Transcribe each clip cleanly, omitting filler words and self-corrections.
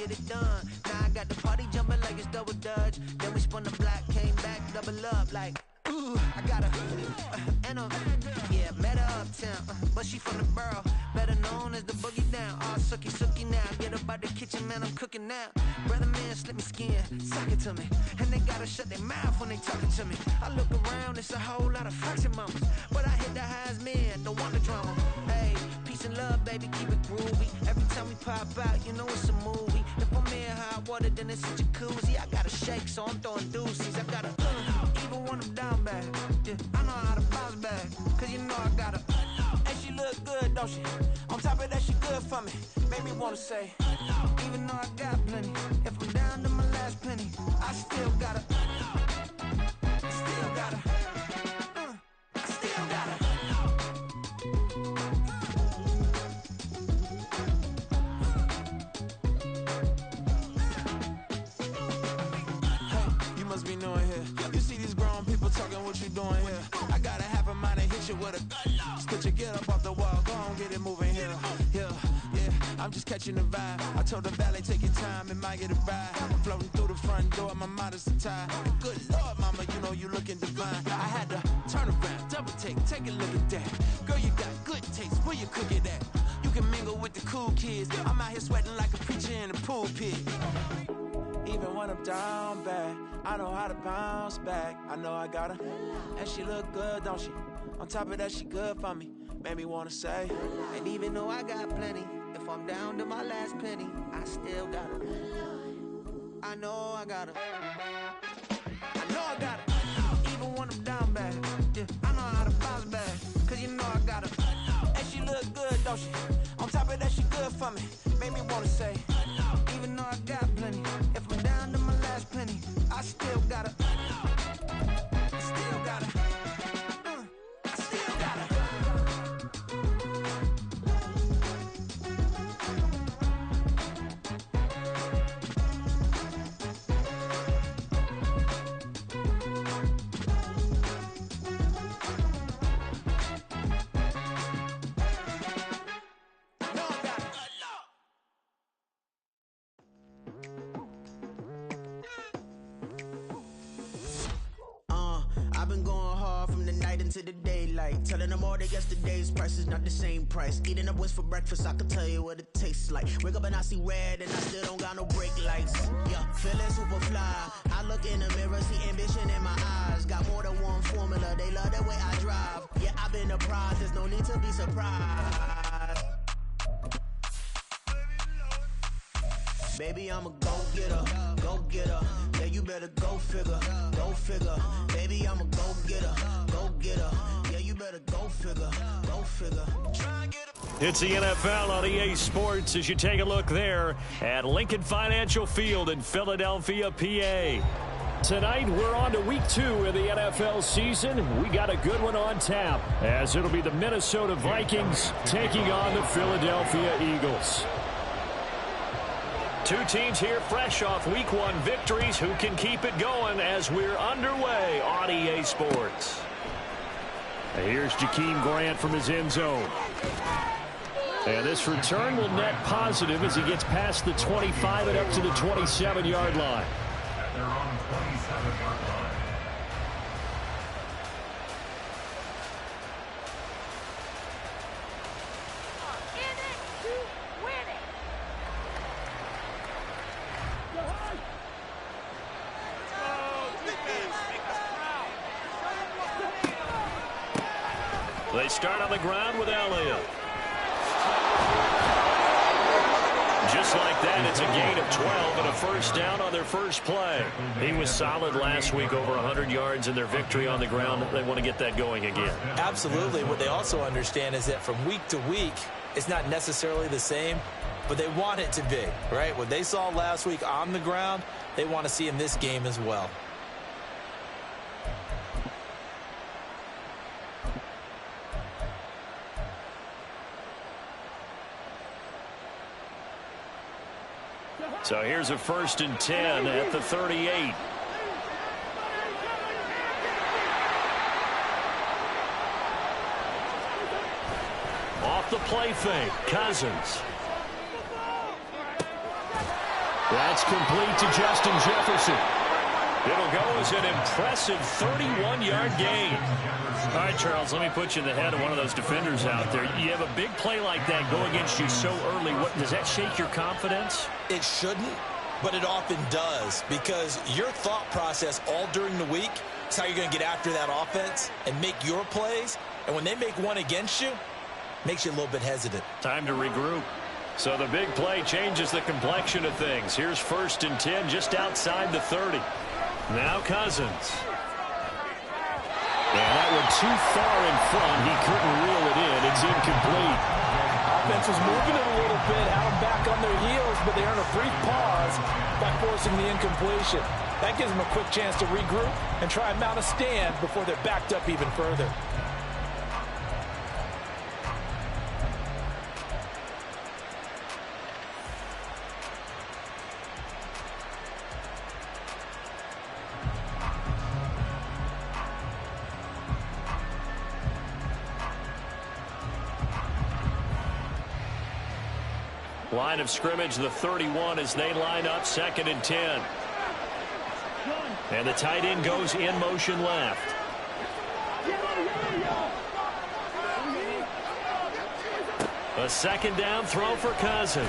get it done. Now I got the party jumping like it's double dutch. Then we spun the block, came back, double up like, ooh, I got her. And yeah, met her uptown, but she from the borough, better known as the boogie down. All sucky now, get up out the kitchen, man, I'm cooking now. Brother man, slip me skin, suck it to me. And they gotta shut their mouth when they talking to me. I look around, it's a whole lot of foxy mamas, but I hit the highs, man, don't want the drama. Hey, peace and love, baby, keep it groovy. Every time we pop out, you know it's a movie. If I'm in hot water, then it's a jacuzzi. I gotta shake, so I'm throwing deuces. I gotta, even when I'm down bad, yeah, I know how to bounce back, cause you know I gotta. And she look good, don't she? On top of that, she good for me. Made me wanna say, even though I got plenty, if I'm down to my last penny, I still gotta, I still gotta, I still gotta. Hey, you must be new in here. You see these grown people talking, what you doing here? I got a half a mind to hit you with a spit you, get up off the wall, go on, get it moving here. Yeah, I'm just catching the vibe. I told the valet, take your time, it might get a ride. I'm floating through the front door, my mind is tied. Good Lord, mama, you know you looking divine. I had to turn around, double take a look at that. Girl, you got good taste, where you cook it at? You can mingle with the cool kids. I'm out here sweating like a preacher in a pool pit. Even when I'm down bad, I know how to bounce back. I know I got her, and she look good, don't she? On top of that, she good for me. Made me wanna say, and even though I got plenty, if I'm down to my last penny, I still got her. I know I got her. I know I got her. Even when I'm down bad, yeah, I know how to bounce back, cause you know I got her. And she look good, don't she? On top of that, she good for me. Made me wanna say, even though I got plenty, if I'm down to my last penny, I still got her. I still got her. I still got her. I've been going hard from the night into the daylight, telling them all that yesterday's price is not the same price. Eating up wings for breakfast, I can tell you what it tastes like. Wake up and I see red and I still don't got no brake lights. Yeah, feeling super fly. I look in the mirror, see ambition in my eyes. Got more than one formula, they love the way I drive. Yeah, I've been a prize, there's no need to be surprised. Baby, I'm a go-getter, go-getter. Yeah, you better go figure, go figure. Baby, I'm a go-getter, go-getter. Yeah, you better go figure, go figure. It's the NFL on EA Sports as you take a look there at Lincoln Financial Field in Philadelphia, PA. Tonight, we're on to week 2 of the NFL season. We got a good one on tap, as it'll be the Minnesota Vikings taking on the Philadelphia Eagles. Two teams here fresh off week 1 victories. Who can keep it going as we're underway on EA Sports? Here's Jakeem Grant from his end zone. And this return will net positive as he gets past the 25 and up to the 27-yard line. They start on the ground with Elliott. Just like that, it's a gain of 12 and a first down on their first play. He was solid last week, over 100 yards in their victory on the ground. They want to get that going again. Absolutely. What they also understand is that from week to week, it's not necessarily the same, but they want it to be, right? What they saw last week on the ground, they want to see in this game as well. So here's a 1st and 10 at the 38. Off the play fake, Cousins. That's complete to Justin Jefferson. It'll go as an impressive 31-yard gain. All right, Charles, let me put you in the head of one of those defenders out there. You have a big play like that go against you so early. Does that shake your confidence? It shouldn't, but it often does, because your thought process all during the week is how you're going to get after that offense and make your plays. And when they make one against you, makes you a little bit hesitant. Time to regroup. So the big play changes the complexion of things. Here's 1st and 10 just outside the 30. Now Cousins. And that one too far in front. He couldn't reel it in. It's incomplete. Offense was moving it a little bit, had them back on their heels, but they earned a brief pause by forcing the incompletion. That gives them a quick chance to regroup and try and mount a stand before they're backed up even further. Line of scrimmage, the 31 as they line up 2nd and 10. And the tight end goes in motion left. A 2nd down throw for Cousins.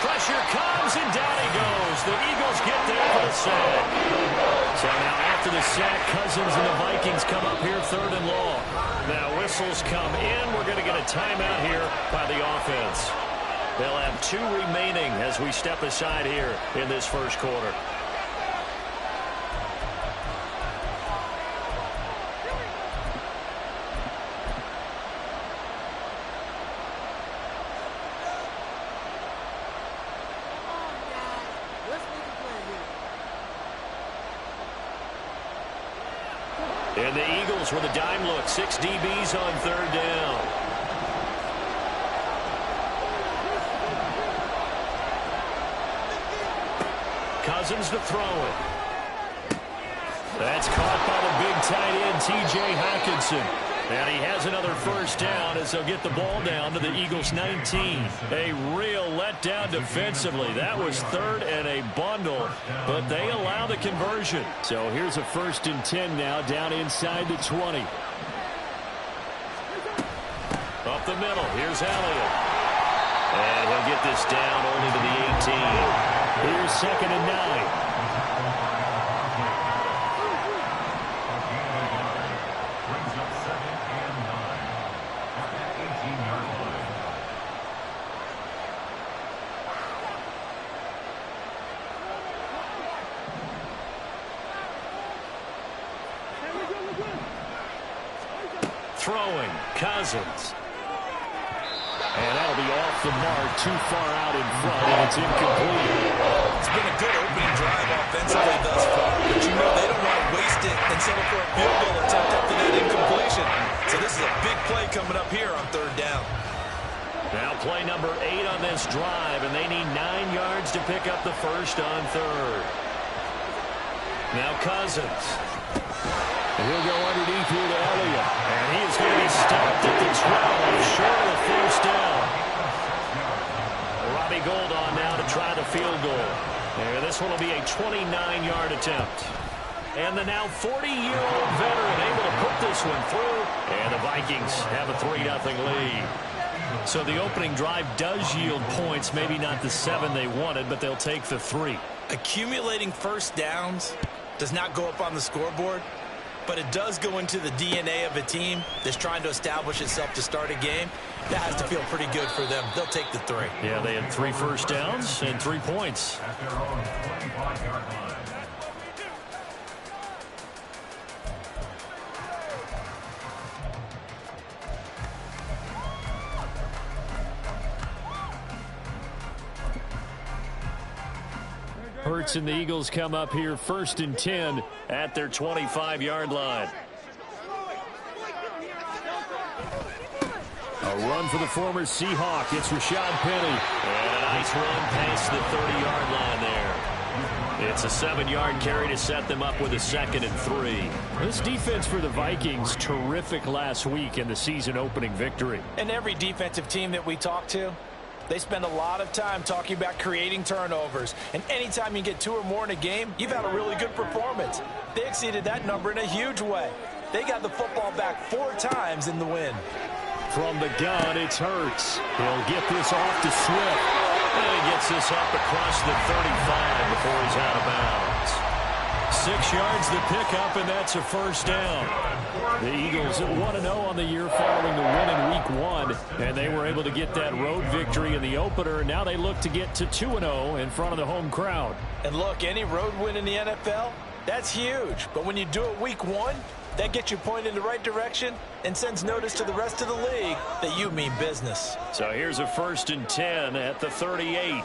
Pressure comes and down he goes. The Eagles get there for the sack. So now after the sack, Cousins and the Vikings come up here 3rd and long. Now whistles come in. We're going to get a timeout here by the offense. They'll have 2 remaining as we step aside here in this first quarter. And the Eagles with a dime look. 6 DBs on 3rd down. Cousins to throw it. That's caught by the big tight end, T.J. Hockenson. And he has another 1st down as they'll get the ball down to the Eagles' 19. A real letdown defensively. That was 3rd and a bundle, but they allow the conversion. So here's a 1st and 10 now down inside the 20. Up the middle. Here's Elliott. And he'll get this down only to the 18. Here's 2nd and 9. Throwing, Cousins. And that'll be off the mark, too far out in front, and it's incomplete. It's been a good opening drive offensively thus far, but you know they don't want to waste it and settle for a field goal attempt after that incompletion. So this is a big play coming up here on 3rd down. Now play number 8 on this drive, and they need 9 yards to pick up the 1st on 3rd. Now Cousins. And he'll go underneath here to Elliott. And he is going to be stopped at the 12, short of the 1st down. Robbie Gould on now to try the field goal. And this one will be a 29-yard attempt. And the now 40-year-old veteran able to put this one through. And the Vikings have a 3-0 lead. So the opening drive does yield points, maybe not the 7 they wanted, but they'll take the 3. Accumulating 1st downs does not go up on the scoreboard, but it does go into the DNA of a team that's trying to establish itself to start a game. That has to feel pretty good for them. They'll take the 3. Yeah, they had 3 first downs and 3 points. Hurts and the Eagles come up here 1st and 10 at their 25-yard line. A run for the former Seahawk. It's Rashad Penny. And a nice run past the 30-yard line there. It's a 7-yard carry to set them up with a 2nd and 3. This defense for the Vikings, terrific last week in the season opening victory. And every defensive team that we talk to, They spend a lot of time talking about creating turnovers. And anytime you get 2 or more in a game, you've had a really good performance. They exceeded that number in a huge way. They got the football back 4 times in the win. From the gun, it's Hurts. He'll get this off to Swift. And he gets this up across the 35 before he's out of bounds. 6 yards the pickup, and that's a first down. The Eagles at 1-0 on the year following the win in Week 1, and they were able to get that road victory in the opener. Now they look to get to 2-0 in front of the home crowd. And look, any road win in the NFL, that's huge. But when you do it Week 1, that gets you pointed in the right direction and sends notice to the rest of the league that you mean business. So here's a 1st and 10 at the 38.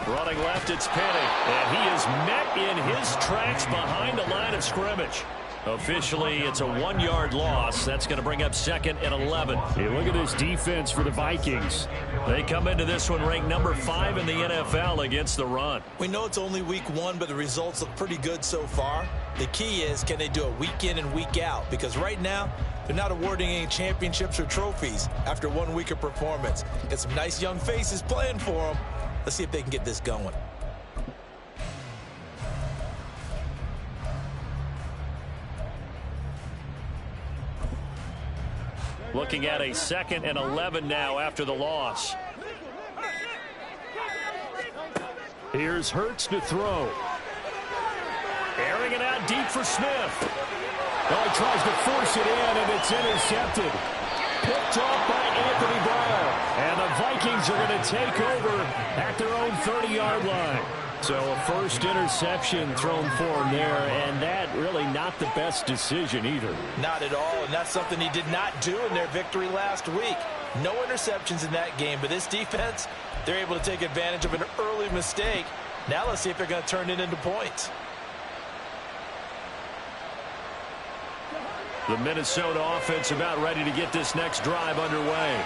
Running left, it's Penny, and he is met in his tracks behind the line of scrimmage. Officially, it's a 1-yard loss. That's going to bring up 2nd and 11. Hey, look at this defense for the Vikings. They come into this one ranked number 5 in the NFL against the run. We know it's only Week 1, but the results look pretty good so far. The key is, can they do it week in and week out? Because right now, they're not awarding any championships or trophies after 1 week of performance. Got some nice young faces playing for them. Let's see if they can get this going. Looking at a 2nd and 11 now after the loss. Here's Hurts to throw. Airing it out deep for Smith. Oh, he tries to force it in, and it's intercepted. Picked off by Anthony Brown. And the Vikings are going to take over at their own 30-yard line. So a first interception thrown for him there, and that really not the best decision either. Not at all, and that's something he did not do in their victory last week. No interceptions in that game, but this defense, they're able to take advantage of an early mistake. Now let's see if they're going to turn it into points. The Minnesota offense about ready to get this next drive underway.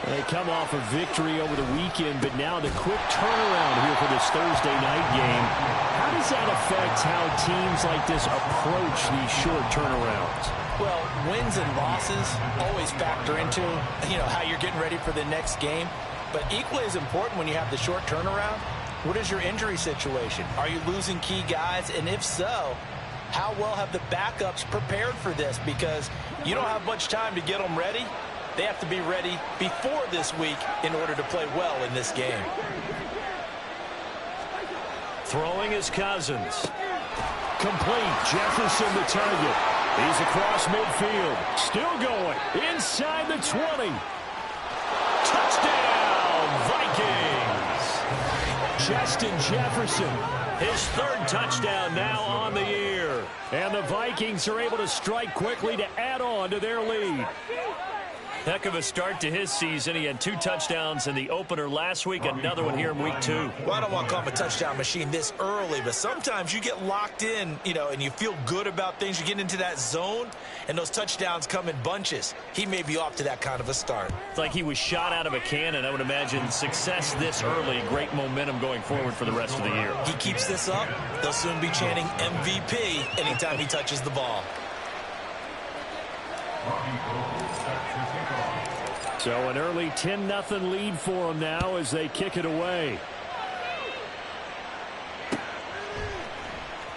They come off a victory over the weekend, but now the quick turnaround here for this Thursday night game. How does that affect how teams like this approach these short turnarounds? Well, wins and losses always factor into, how you're getting ready for the next game. But equally as important when you have the short turnaround, what is your injury situation? Are you losing key guys? And if so, how well have the backups prepared for this? Because you don't have much time to get them ready. They have to be ready before this week in order to play well in this game. Throwing is Cousins. Complete. Jefferson the target. He's across midfield. Still going. Inside the 20. Touchdown, Vikings. Justin Jefferson. His 3rd touchdown now on the year. And the Vikings are able to strike quickly to add on to their lead. Heck of a start to his season. He had 2 touchdowns in the opener last week, another one here in Week 2. Well, I don't want to call him a touchdown machine this early, but sometimes you get locked in, and you feel good about things. You get into that zone, and those touchdowns come in bunches. He may be off to that kind of a start. It's like he was shot out of a cannon. I would imagine success this early, great momentum going forward for the rest of the year. He keeps this up, they'll soon be chanting MVP anytime he touches the ball. So an early 10-0 lead for them now as they kick it away.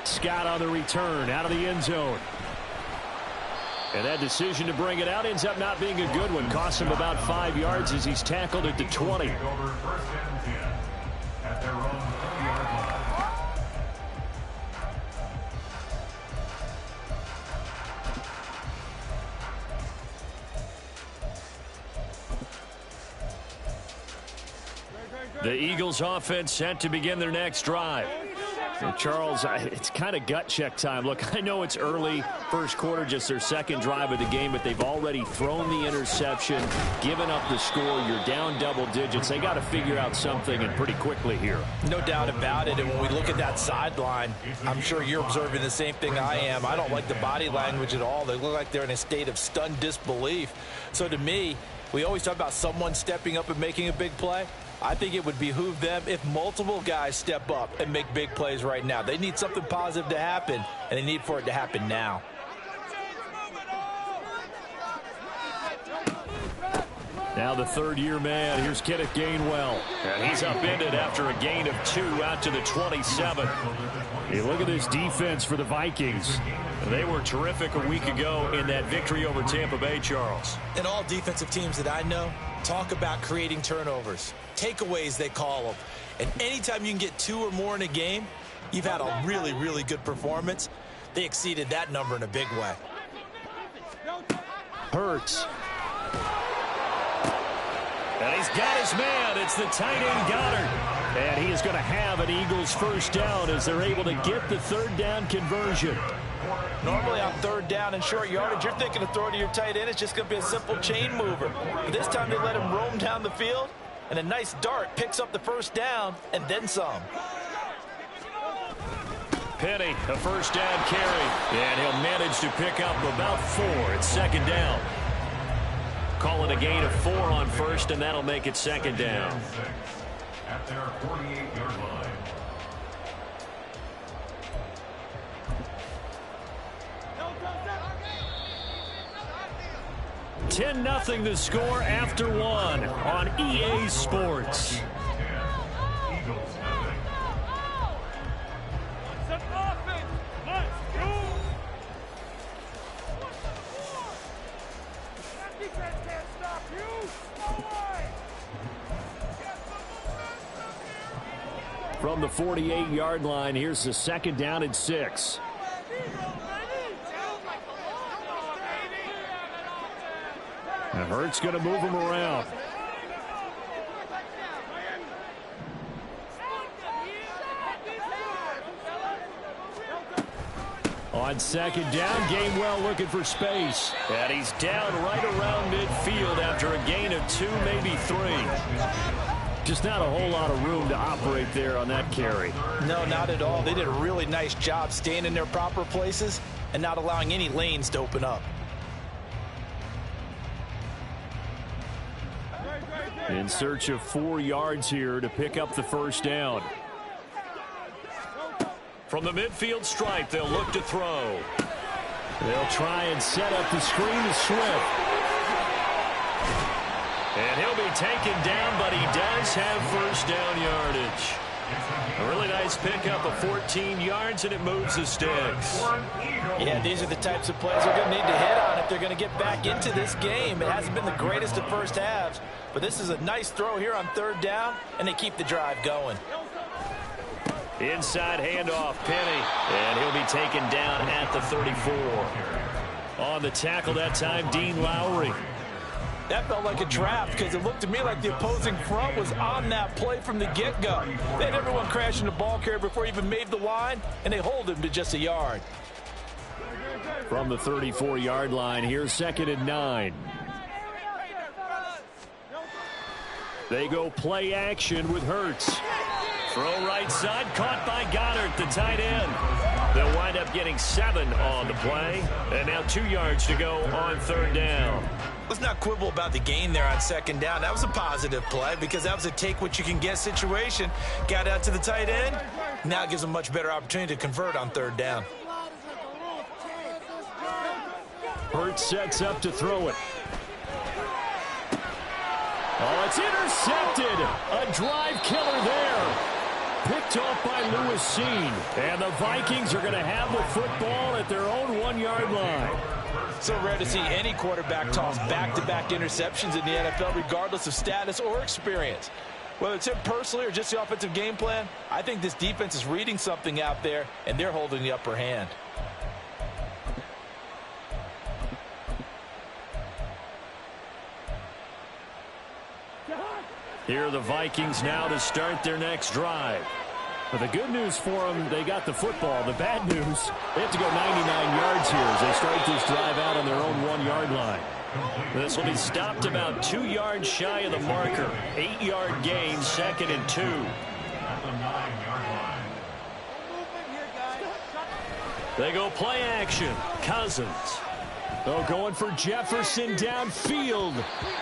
Scott on the return out of the end zone. And that decision to bring it out ends up not being a good one. Costs him about 5 yards as he's tackled at the 20. The Eagles offense set to begin their next drive. And Charles, it's kind of gut check time. Look, I know it's early, first quarter, just their 2nd drive of the game, but they've already thrown the interception, given up the score. You're down double digits. They got to figure out something, and pretty quickly here. No doubt about it. And when we look at that sideline, I'm sure you're observing the same thing I am. I don't like the body language at all. They look like they're in a state of stunned disbelief. So to me, we always talk about someone stepping up and making a big play. I think it would behoove them if multiple guys step up and make big plays right now. They need something positive to happen, and they need for it to happen now. Now the third-year man. Here's Kenneth Gainwell. And he's upended after a gain of 2 out to the 27. Hey, look at this defense for the Vikings. They were terrific a week ago in that victory over Tampa Bay, Charles. And all defensive teams that I know talk about creating turnovers. Takeaways, they call them. And anytime you can get 2 or more in a game, you've had a really, really good performance. They exceeded that number in a big way. Hurts. And he's got his man. It's the tight end Goddard. And he is going to have an Eagles first down as they're able to get the third down conversion. Normally on third down and short yardage, you're thinking of throwing to your tight end. It's just going to be a simple chain mover. But this time they let him roam down the field, and a nice dart picks up the first down and then some. Penny, a first down carry. And he'll manage to pick up about 4. It's second down. Call it a gain of 4 on first, and that'll make it second down. At their 48-yard line. 10-0 the score after 1 on EA Sports. From the 48-yard line, here's the second down and 6. And Hurts going to move him around. On second down, Gainwell looking for space. And he's down right around midfield after a gain of 2, maybe 3. Just not a whole lot of room to operate there on that carry. No, not at all. They did a really nice job staying in their proper places and not allowing any lanes to open up. In search of 4 yards here to pick up the first down. From the midfield stripe, they'll look to throw. They'll try and set up the screen to Swift. And he'll be taken down, but he does have first down yardage. A really nice pickup of 14 yards, and it moves the sticks. Yeah, these are the types of plays they're going to need to hit on if they're going to get back into this game. It hasn't been the greatest of first halves, but this is a nice throw here on third down, and they keep the drive going. Inside handoff, Penny, and he'll be taken down at the 34. On the tackle that time, Dean Lowry. That felt like a trap because it looked to me like the opposing front was on that play from the get-go. They had everyone crashing the ball carrier before he even made the line, and they hold him to just a yard. From the 34-yard line, here's second and 9. They go play action with Hurts. Throw right side, caught by Goddard, the tight end. They'll wind up getting 7 on the play, and now 2 yards to go on third down. Let's not quibble about the gain there on second down. That was a positive play because that was a take-what-you-can-get situation. Got out to the tight end. Now it gives them a much better opportunity to convert on third down. Hurts sets up to throw it. Oh, it's intercepted. A drive killer there. Picked off by Lewis Seen. And the Vikings are going to have the football at their own 1-yard line. So rare to see any quarterback toss back-to-back interceptions in the NFL, regardless of status or experience. Whether it's him personally or just the offensive game plan, I think this defense is reading something out there, and they're holding the upper hand. Here are the Vikings now to start their next drive. But the good news for them, they got the football. The bad news, they have to go 99 yards here as they start this drive out on their own 1-yard line. This will be stopped about 2 yards shy of the marker. 8-yard gain, second and 2. They go play action. Cousins. Oh, going for Jefferson downfield.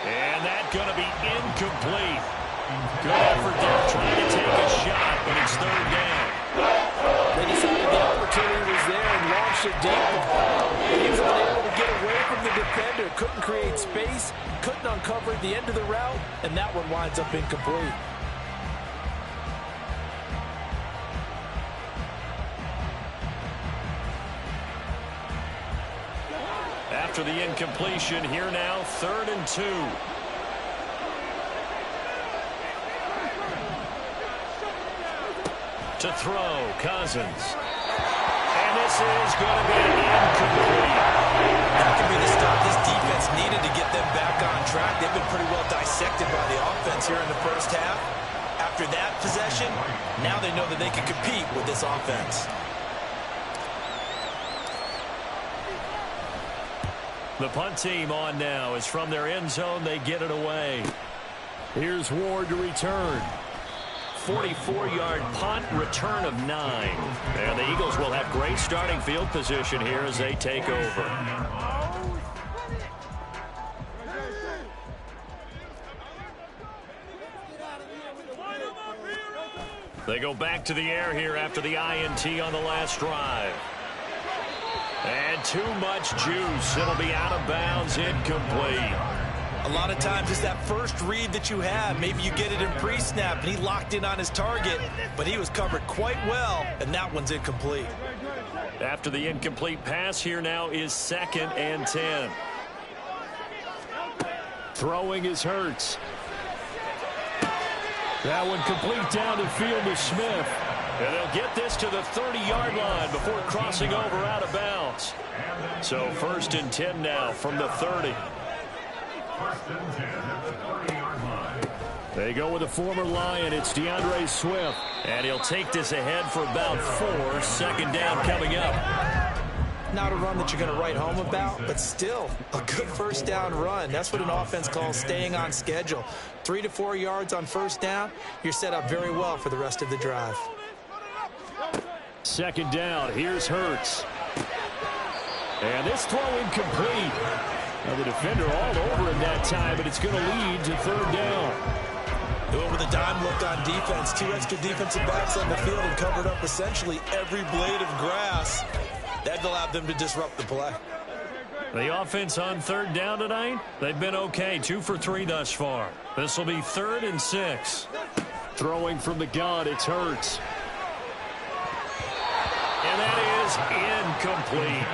And that's going to be incomplete. Good effort there trying to take a shot, but it's third down. They decided the opportunity was there and launched it deep. He was unable to get away from the the defender, couldn't create space, couldn't uncover the end of the route, and that one winds up incomplete. After the incompletion, here now, 3rd and 2. To throw, Cousins. And this is going to be incomplete. That could be the stop this defense needed to get them back on track. They've been pretty well dissected by the offense here in the first half. After that possession, now they know that they can compete with this offense. The punt team on now is from their end zone. They get it away. Here's Ward to return. 44-yard punt, return of 9. And the Eagles will have great starting field position here as they take over. They go back to the air here after the INT on the last drive. And too much juice. It'll be out of bounds, incomplete. A lot of times it's that first read that you have. Maybe you get it in pre-snap, and he locked in on his target, but he was covered quite well, and that one's incomplete. After the incomplete pass, here now is 2nd and 10. Throwing is Hurts. That one complete down the field to Smith. And they'll get this to the 30-yard line before crossing over out of bounds. So 1st and 10 now from the 30. 1st and 10 at the 30-yard line. They go with a former Lion. It's DeAndre Swift. And he'll take this ahead for about 4. 2nd down coming up. Not a run that you're going to write home about, but still a good 1st down run. That's what an offense calls staying on schedule. 3 to 4 yards on 1st down. You're set up very well for the rest of the drive. 2nd down. Here's Hurts. And this throw incomplete. Now the defender all over him that time, but it's going to lead to 3rd down. Doing with a dime look on defense. 2 extra defensive backs on the field and covered up essentially every blade of grass. That allowed them to disrupt the play. The offense on 3rd down tonight, they've been okay. 2 for 3 thus far. This will be 3rd and 6. Throwing from the gun, it's Hurts. And that is incomplete.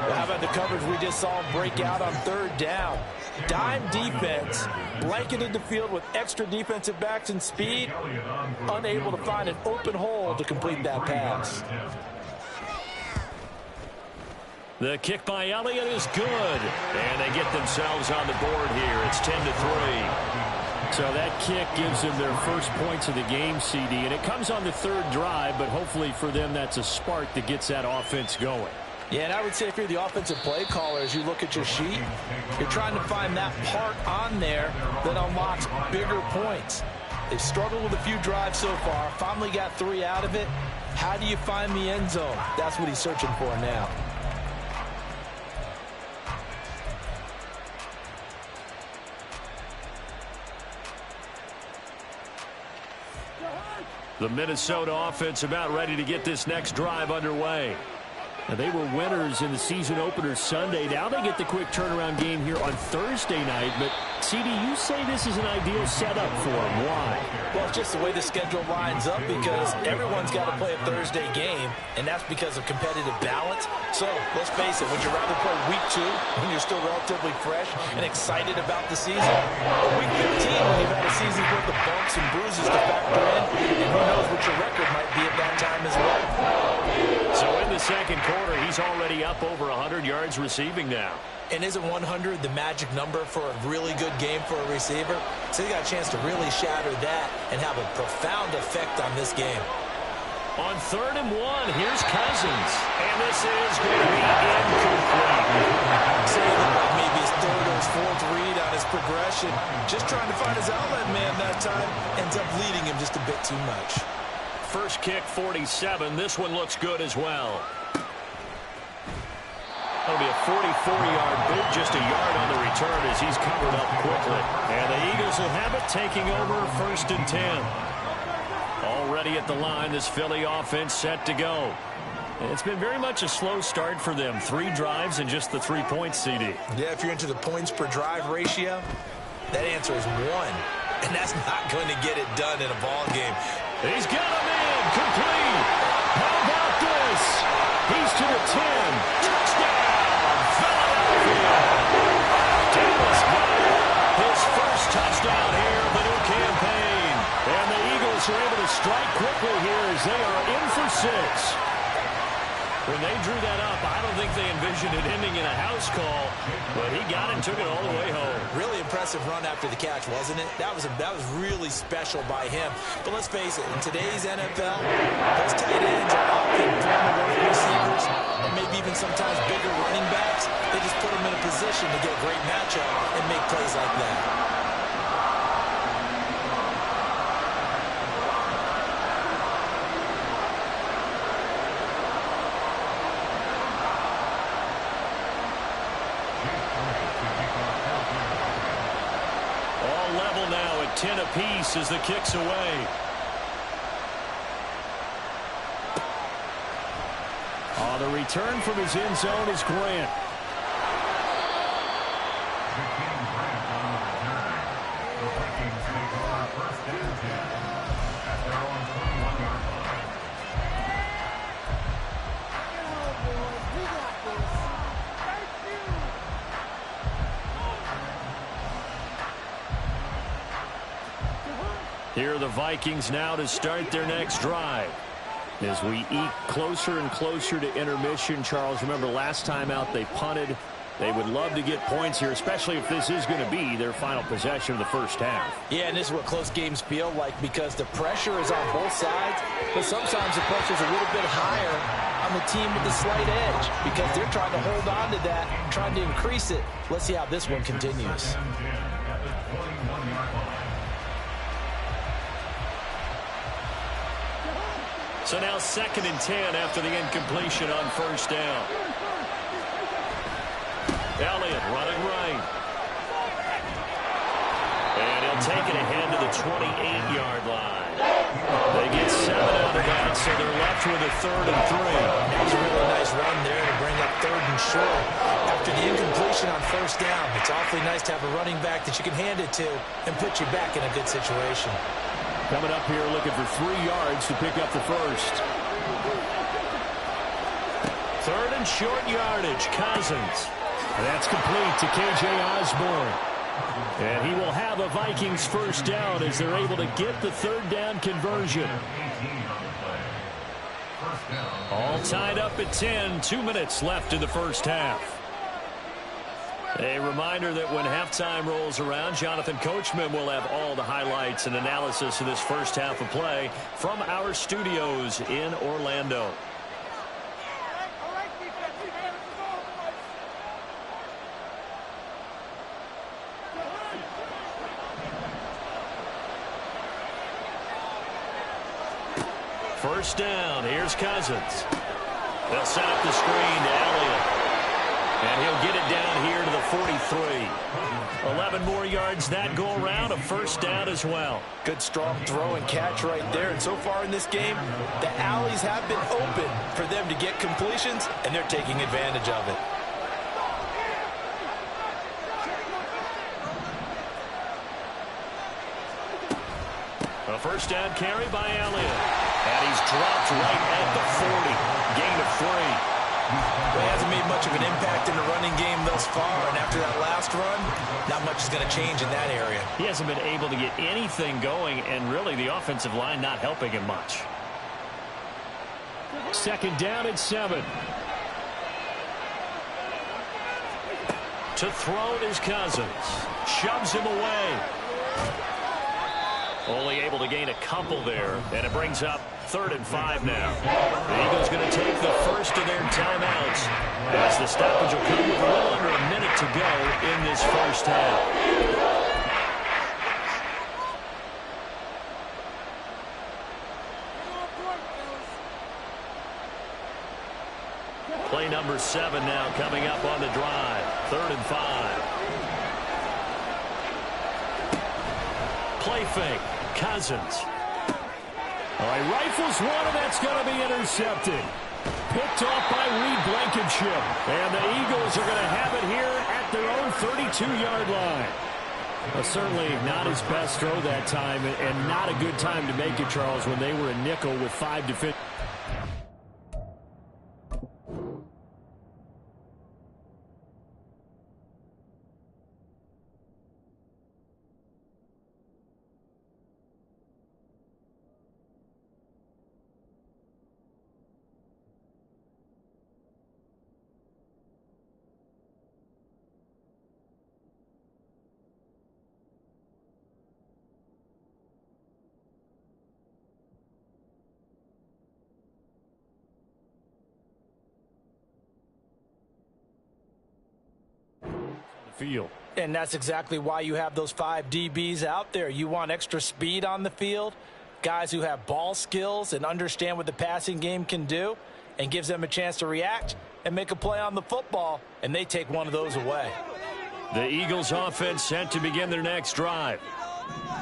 Well, how about the coverage we just saw break out on 3rd down? Dime defense, blanketed the field with extra defensive backs and speed, unable to find an open hole to complete that pass. The kick by Elliott is good. And they get themselves on the board here. It's 10-3. So that kick gives them their first points of the game, CD. And it comes on the 3rd drive, but hopefully for them that's a spark that gets that offense going. Yeah, and I would say if you're the offensive play caller, as you look at your sheet, you're trying to find that part on there that unlocks bigger points. They've struggled with a few drives so far. Finally got 3 out of it. How do you find the end zone? That's what he's searching for now. The Minnesota offense about ready to get this next drive underway. And they were winners in the season opener Sunday. Now they get the quick turnaround game here on Thursday night. But, CD, you say this is an ideal setup for them. Why? Well, it's just the way the schedule lines up because everyone's got to play a Thursday game, and that's because of competitive balance. So, let's face it, would you rather play week 2 when you're still relatively fresh and excited about the season? Or week 15 when you've had a season's worth of bumps and bruises to factor in, and who knows what your record might be at that time as well. So in the 2nd quarter, he's already up over 100 yards receiving now. And isn't 100 the magic number for a really good game for a receiver? So he got a chance to really shatter that and have a profound effect on this game. On 3rd and 1, here's Cousins. And this is going to be incomplete. So he looked like maybe his 3rd or his 4th read on his progression. Just trying to find his outlet man that time. Ends up leading him just a bit too much. First kick, 47. This one looks good as well. That'll be a 44-yard boot, just a yard on the return as he's covered up quickly. And the Eagles will have it taking over 1st and 10. Already at the line, this Philly offense set to go. It's been very much a slow start for them. 3 drives and just the 3 points, CD. Yeah, if you're into the points per drive ratio, that answer is 1. And that's not going to get it done in a ball game. He's got him in. Complete. How about this? He's to the 10. Touchdown, Philadelphia. Dallas got his first touchdown here of the new campaign. And the Eagles are able to strike quickly here as they are in for 6. When they drew that up, I don't think they envisioned it ending in a house call, but he got it and took it all the way home. Really impressive run after the catch, wasn't it? That was really special by him. But let's face it, in today's NFL, those tight ends are often former wide receivers, or maybe even sometimes bigger running backs. They just put them in a position to get a great matchup and make plays like that. Level now at 10 apiece as the kick's away. The return from his end zone is Grant. Here are the Vikings now to start their next drive. As we eke closer and closer to intermission, Charles, remember last time out they punted. They would love to get points here, especially if this is going to be their final possession of the first half. Yeah, and this is what close games feel like because the pressure is on both sides, but sometimes the pressure is a little bit higher on the team with the slight edge because they're trying to hold on to that, trying to increase it. Let's see how this one continues. So now 2nd and 10 after the incompletion on first down. Elliott running right. And he'll take it ahead to the 28-yard line. They get 7 out of that, so they're left with a 3rd and 3. That was a really nice run there to bring up 3rd and short. After the incompletion on first down, it's awfully nice to have a running back that you can hand it to and put you back in a good situation. Coming up here looking for 3 yards to pick up the first. 3rd and short yardage, Cousins. And that's complete to K.J. Osborne. And he will have a Vikings first down as they're able to get the 3rd down conversion. All tied up at 10, 2 minutes left in the first half. A reminder that when halftime rolls around, Jonathan Coachman will have all the highlights and analysis of this first half of play from our studios in Orlando. First down, here's Cousins. They'll set up the screen to Elliott. And he'll get it down here to the 43. 11 more yards that go around, a first down as well. Good strong throw and catch right there. And so far in this game, the alleys have been open for them to get completions, and they're taking advantage of it. A first down carry by Elliott. And he's dropped right at the 40. Gain of 3. Well, he hasn't made much of an impact in the running game thus far, and after that last run, not much is going to change in that area. He hasn't been able to get anything going, and really the offensive line not helping him much. 2nd down and 7. To throw is Cousins. Shoves him away. Only able to gain a couple there, and it brings up 3rd and 5 now. The Eagles going to take the first of their timeouts as the stoppage will come with a little under a minute to go in this first half. Play number 7 now coming up on the drive. 3rd and 5. Play fake. Cousins. All right, rifles one, and that's going to be intercepted. Picked off by Reed Blankenship. And the Eagles are going to have it here at their own 32-yard line. Well, certainly not his best throw that time, and not a good time to make it, Charles, when they were a nickel with 5 defenders. Field. And that's exactly why you have those 5 DBs out there. You want extra speed on the field, guys who have ball skills and understand what the passing game can do, and gives them a chance to react and make a play on the football, and they take one of those away. The Eagles offense set to begin their next drive.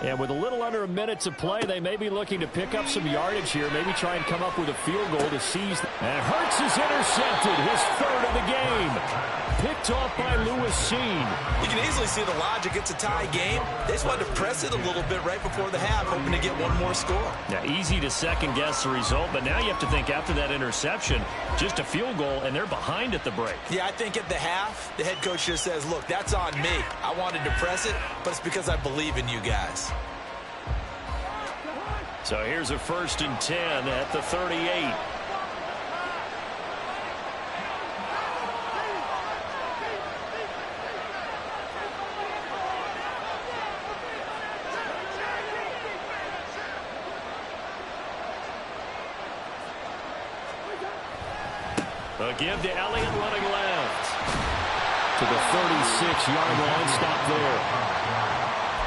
And with a little under a minute to play, they may be looking to pick up some yardage here, maybe try and come up with a field goal to seize. And Hurts is intercepted, his 3rd of the game. Picked off by Lewis Seen. You can easily see the logic. It's a tie game. They just wanted to press it a little bit right before the half, hoping to get one more score. Now, easy to second-guess the result, but now you have to think after that interception, just a field goal, and they're behind at the break. Yeah, I think at the half, the head coach just says, look, that's on me. I wanted to press it, but it's because I believe in you guys. So here's a 1st and 10 at the 38. A give to Elliott running left. To the 36-yard line, stop there.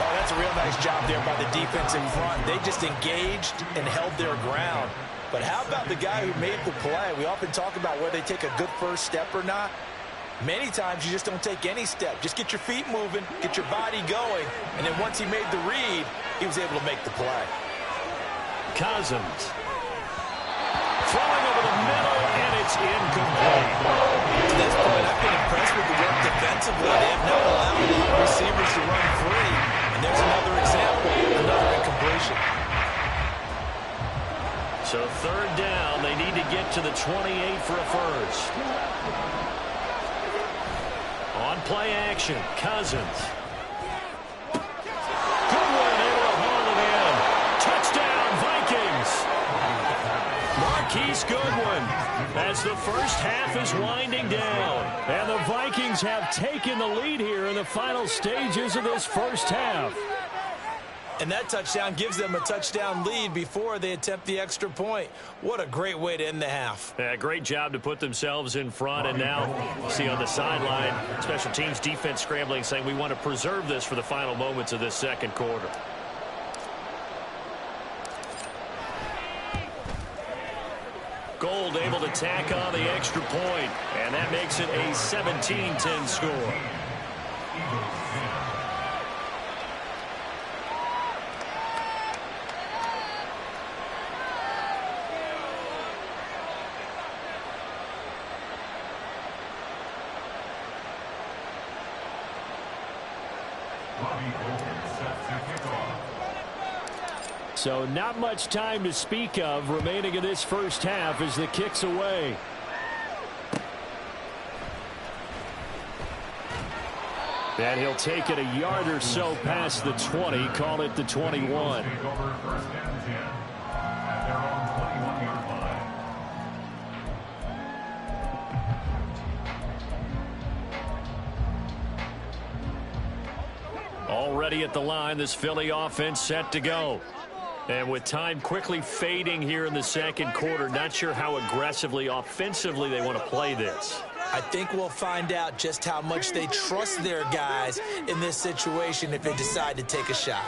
Oh, that's a real nice job there by the defense in front. They just engaged and held their ground. But how about the guy who made the play? We often talk about whether they take a good first step or not. Many times you just don't take any step. Just get your feet moving, get your body going, and then once he made the read, he was able to make the play. Cousins. Throwing over the middle, and it's incomplete. To this point, I've been impressed with the work defensively. They have not allowed a lot of receivers to run free. And there's another example, another incompletion. So 3rd down, they need to get to the 28 for a first. On play action, Cousins. Goodwin able to haul it in. Touchdown, Vikings. Marquise Goodwin, as the first half is winding down. And the Vikings have taken the lead here in the final stages of this first half. And that touchdown gives them a touchdown lead before they attempt the extra point. What a great way to end the half. Yeah, great job to put themselves in front. And now, see on the sideline, special teams defense scrambling, saying we want to preserve this for the final moments of this second quarter. Gold able to tack on the extra point, and that makes it a 17-10 score. So not much time to speak of remaining in this first half as the kick's away. And he'll take it a yard or so past the 20, call it the 21. Already at the line, this Philly offense set to go. And with time quickly fading here in the second quarter, not sure how aggressively, offensively they want to play this. I think we'll find out just how much they trust their guys in this situation if they decide to take a shot.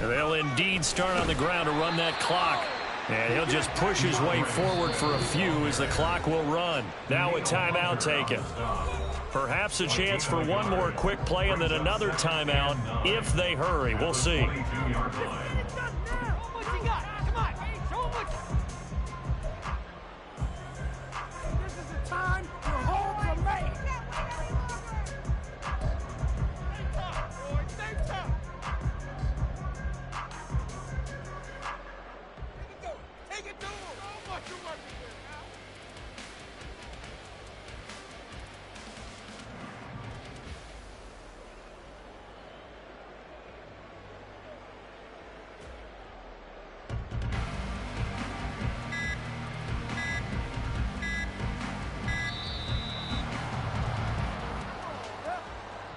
They'll indeed start on the ground to run that clock. And he'll just push his way forward for a few as the clock will run. Now a timeout taken. Perhaps a chance for one more quick play and then another timeout if they hurry. We'll see.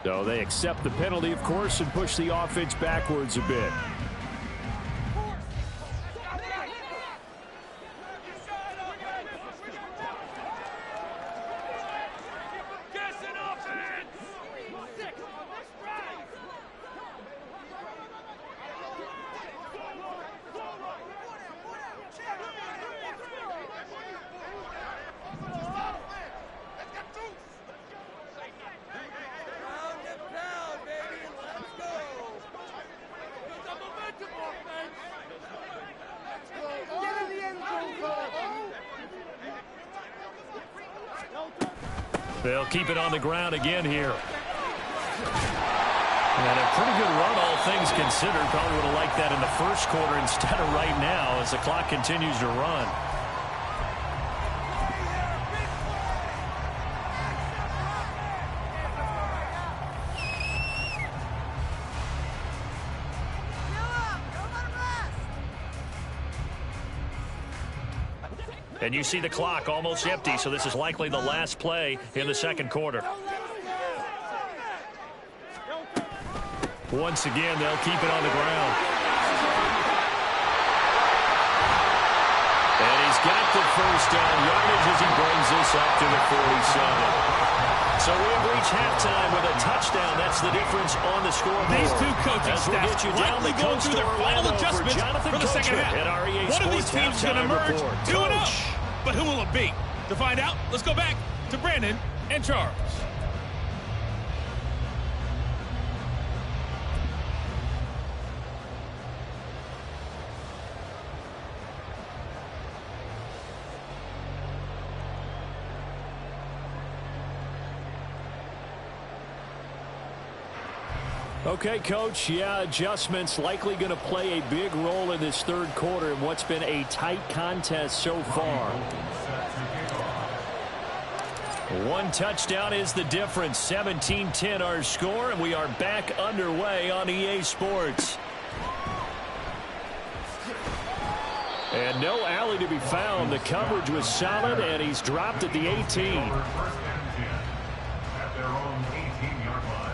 So they accept the penalty, of course, and push the offense backwards a bit. They'll keep it on the ground again here. And a pretty good run, all things considered. Probably would have liked that in the first quarter instead of right now as the clock continues to run. And you see the clock almost empty, so this is likely the last play in the second quarter. Once again, they'll keep it on the ground. And he's got the first down yardage as he brings this up to the 47. So we've reached halftime with a touchdown. That's the difference on the scoreboard. These two coaching staffs likely going through their final adjustments for the second half. One of these teams is going to emerge 2-0. But who will it be? To find out, let's go back to Brandon and Charles. Okay, Coach, yeah, adjustments likely going to play a big role in this third quarter in what's been a tight contest so far. One touchdown is the difference. 17-10 our score, and we are back underway on EA Sports. And no alley to be found. The coverage was solid, and he's dropped at the 18. At their own 18-yard line.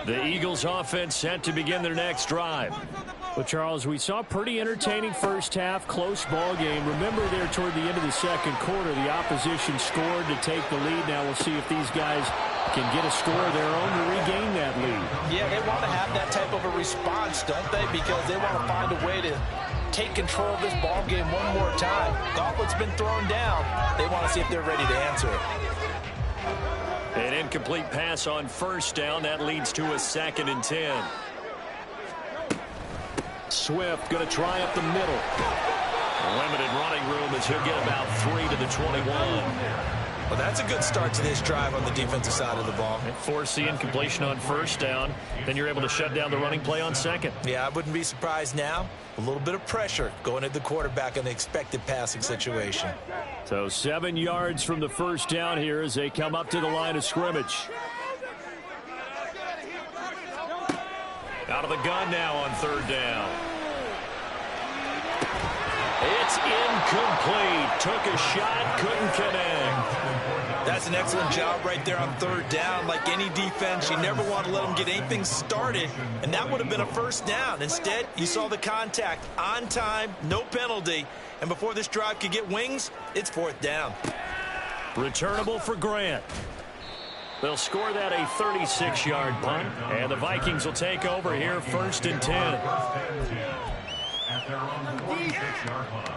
The Eagles offense set to begin their next drive. Well, Charles, we saw a pretty entertaining first half, close ball game. Remember there toward the end of the second quarter, the opposition scored to take the lead. Now we'll see if these guys can get a score of their own to regain that lead. Yeah, they want to have that type of a response, don't they? Because they want to find a way to take control of this ball game one more time. Gauntlet's been thrown down. They want to see if they're ready to answer it. An incomplete pass on first down. That leads to a 2nd and 10. Swift going to try up the middle. Limited running room as he'll get about 3 to the 21. Well, that's a good start to this drive on the defensive side of the ball. Force the incompletion on first down. Then you're able to shut down the running play on second. Yeah, I wouldn't be surprised now. A little bit of pressure going at the quarterback in the expected passing situation. So 7 yards from the first down here as they come up to the line of scrimmage. Out of the gun now on third down. It's incomplete. Took a shot, couldn't connect. That's an excellent job right there on third down. Like any defense, you never want to let them get anything started, and that would have been a first down. Instead, you saw the contact on time, no penalty, And before this drive could get wings, it's 4th down. Returnable for Grant. They'll score that a 36-yard punt, and the Vikings will take over here 1st and 10. At their own 46-yard line.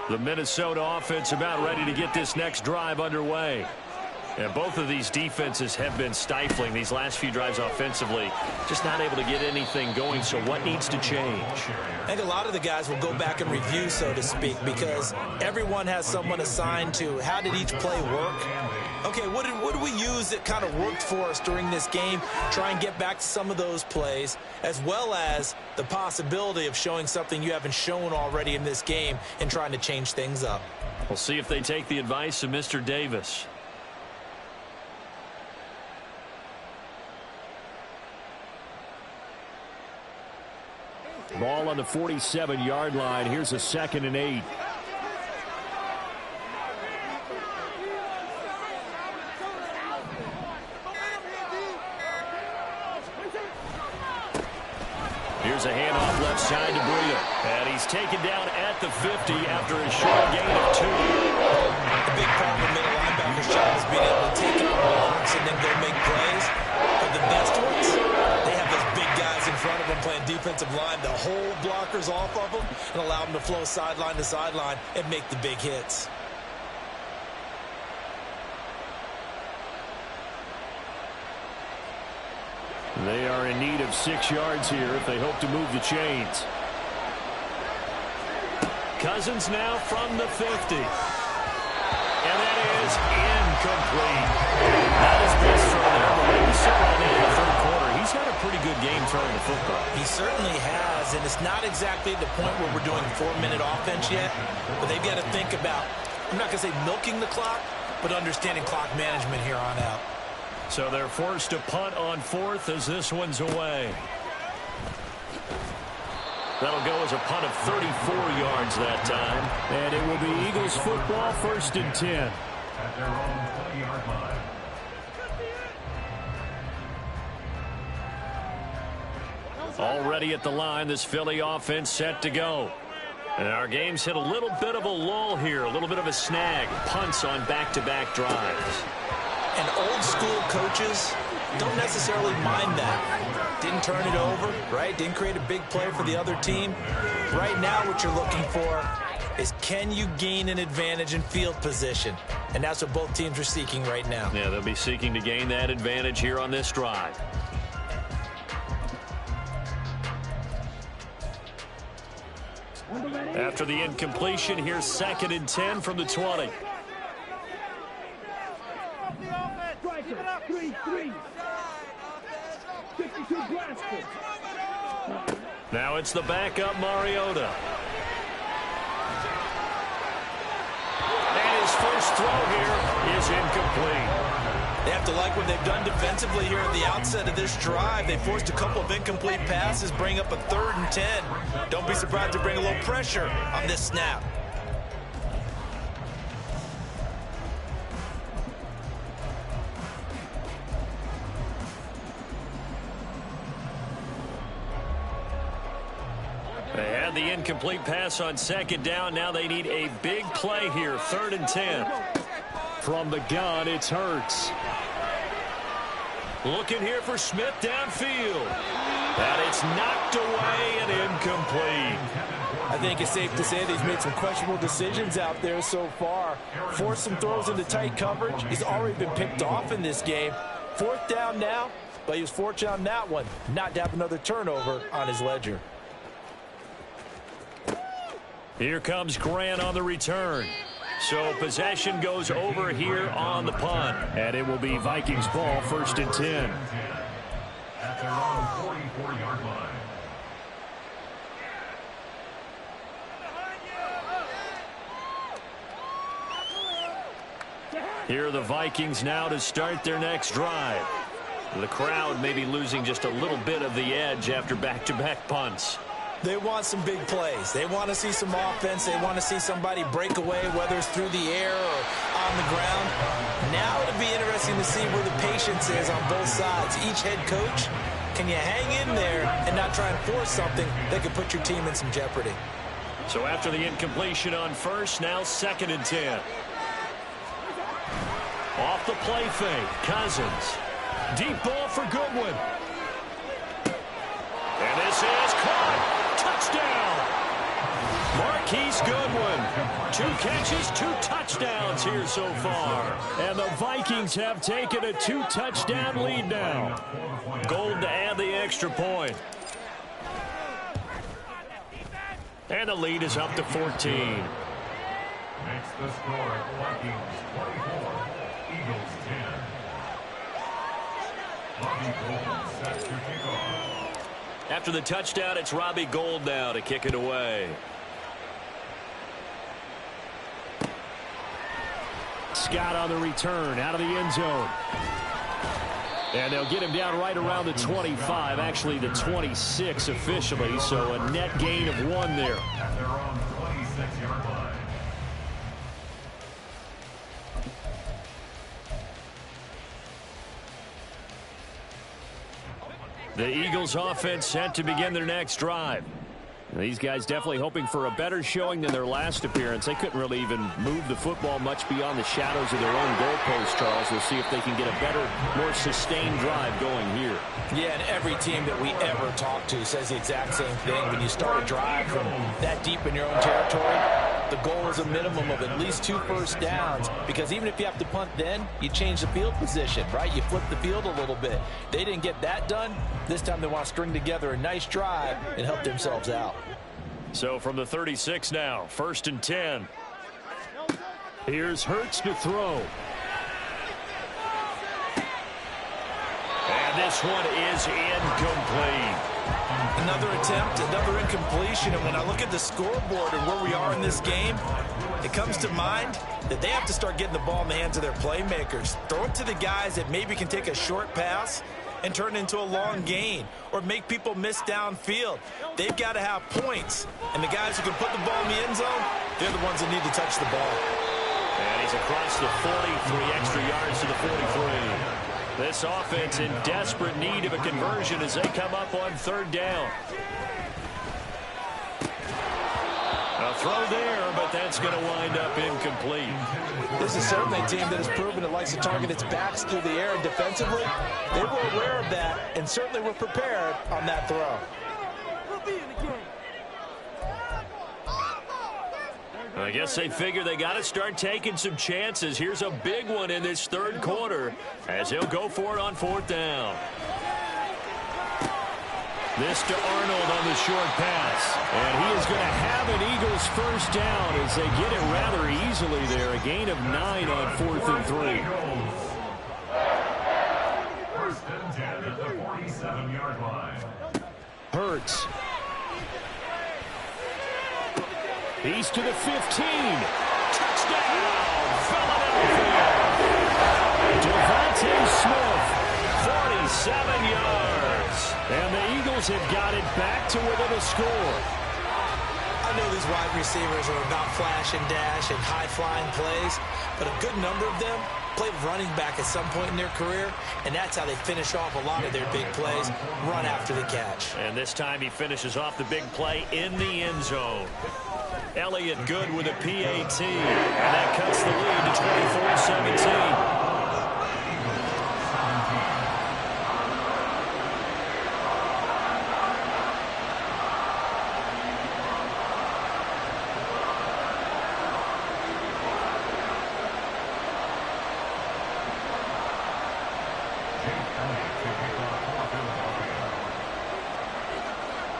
The Minnesota offense about ready to get this next drive underway. And both of these defenses have been stifling these last few drives offensively. Just not able to get anything going, so what needs to change? I think a lot of the guys will go back and review, so to speak, because everyone has someone assigned to how did each play work. Okay, what did we use that kind of worked for us during this game? Try and get back to some of those plays, as well as the possibility of showing something you haven't shown already in this game and trying to change things up. We'll see if they take the advice of Mr. Davis. Ball on the 47-yard line. Here's a 2nd and 8. Here's a handoff left side to Breida. And he's taken down at the 50 after a short gain of 2. The big part of the middle linebacker's job is being able to take out blocks and then go make plays. But the best ones, they have those big guys in front of them playing defensive line to hold blockers off of them and allow them to flow sideline to sideline and make the big hits. They are in need of 6 yards here if they hope to move the chains. Cousins now from the 50. And that is incomplete. Not his best throw there, but when we sit right now in the 3rd quarter, he's had a pretty good game throwing the football. He certainly has, and it's not exactly the point where we're doing 4-minute offense yet, but they've got to think about, I'm not going to say milking the clock, but understanding clock management here on out. So they're forced to punt on 4th as this one's away. That'll go as a punt of 34 yards that time. And it will be Eagles football 1st and 10. At their own 20-yard line. Already at the line, this Philly offense set to go. And our game's hit a little bit of a lull here, a little bit of a snag. Punts on back-to-back drives. And old school coaches don't necessarily mind that. Didn't turn it over, right? Didn't create a big play for the other team. Right now what you're looking for is can you gain an advantage in field position? And that's what both teams are seeking right now. Yeah, they'll be seeking to gain that advantage here on this drive. After the incompletion, here's 2nd and 10 from the 20. Now it's the backup Mariota. And his first throw here is incomplete. They have to like what they've done defensively here at the outset of this drive. They forced a couple of incomplete passes, bring up a 3rd and 10. Don't be surprised to bring a little pressure on this snap. They had the incomplete pass on 2nd down. Now they need a big play here. 3rd and 10. From the gun, it's Hurts. Looking here for Smith downfield. And it's knocked away and incomplete. I think it's safe to say that he's made some questionable decisions out there so far. Forced some throws into tight coverage. He's already been picked off in this game. 4th down now, but he was fortunate on that one. Not to have another turnover on his ledger. Here comes Grant on the return. So possession goes over here on the punt. And it will be Vikings ball 1st and 10. At their own 44-yard line. Here are the Vikings now to start their next drive. The crowd may be losing just a little bit of the edge after back-to-back punts. They want some big plays. They want to see some offense. They want to see somebody break away, whether it's through the air or on the ground. Now it'll be interesting to see where the patience is on both sides. Each head coach, can you hang in there and not try and force something that could put your team in some jeopardy? So after the incompletion on first, now 2nd and 10. Off the play fake, Cousins. Deep ball for Goodwin. And this is caught. Touchdown. Marquise Goodwin. 2 catches, 2 touchdowns here so far. And the Vikings have taken a 2-touchdown lead now. Gold to add the extra point. And the lead is up to 14. Makes the score Vikings 24, Eagles 10. Robbie Gould sets to kick off. After the touchdown, it's Robbie Gould now to kick it away. Scott on the return out of the end zone. And they'll get him down right around the 25, actually the 26 officially, so a net gain of 1 there. At their own 26-yard line. The Eagles offense set to begin their next drive. These guys definitely hoping for a better showing than their last appearance. They couldn't really even move the football much beyond the shadows of their own goalpost, Charles. We'll see if they can get a better, more sustained drive going here. Yeah, and every team that we ever talk to says the exact same thing. When you start a drive from that deep in your own territory, the goal is a minimum of at least 2 first downs, because even if you have to punt then, you change the field position, right? You flip the field a little bit. They didn't get that done. This time they want to string together a nice drive and help themselves out. So from the 36 now, 1st and 10. Here's Hurts to throw. And this one is incomplete. Another attempt, another incompletion, and when I look at the scoreboard and where we are in this game, it comes to mind that they have to start getting the ball in the hands of their playmakers. Throw it to the guys that maybe can take a short pass and turn it into a long gain or make people miss downfield. They've got to have points, and the guys who can put the ball in the end zone, they're the ones that need to touch the ball. And he's across the 40, 3 extra yards to the 43. This offense in desperate need of a conversion as they come up on 3rd down. A throw there, but that's going to wind up incomplete. This is certainly a team that has proven it likes to target its backs through the air, and defensively, they were aware of that and certainly were prepared on that throw. I guess they figure they got to start taking some chances. Here's a big one in this 3rd quarter as he'll go for it on 4th down. This to Arnold on the short pass. And he is going to have an Eagles 1st down as they get it rather easily there. A gain of 9 on 4th and 3. 1st and 10 at the 47-yard line. Hurts. He's to the 15. Touchdown, Philadelphia. Devontae Smith, 47 yards. And the Eagles have got it back to within a score. I know these wide receivers are about flash and dash and high-flying plays, but a good number of them played running back at some point in their career, and that's how they finish off a lot of their big plays, run after the catch. And this time he finishes off the big play in the end zone. Elliott good with a PAT, and that cuts the lead to 24-17.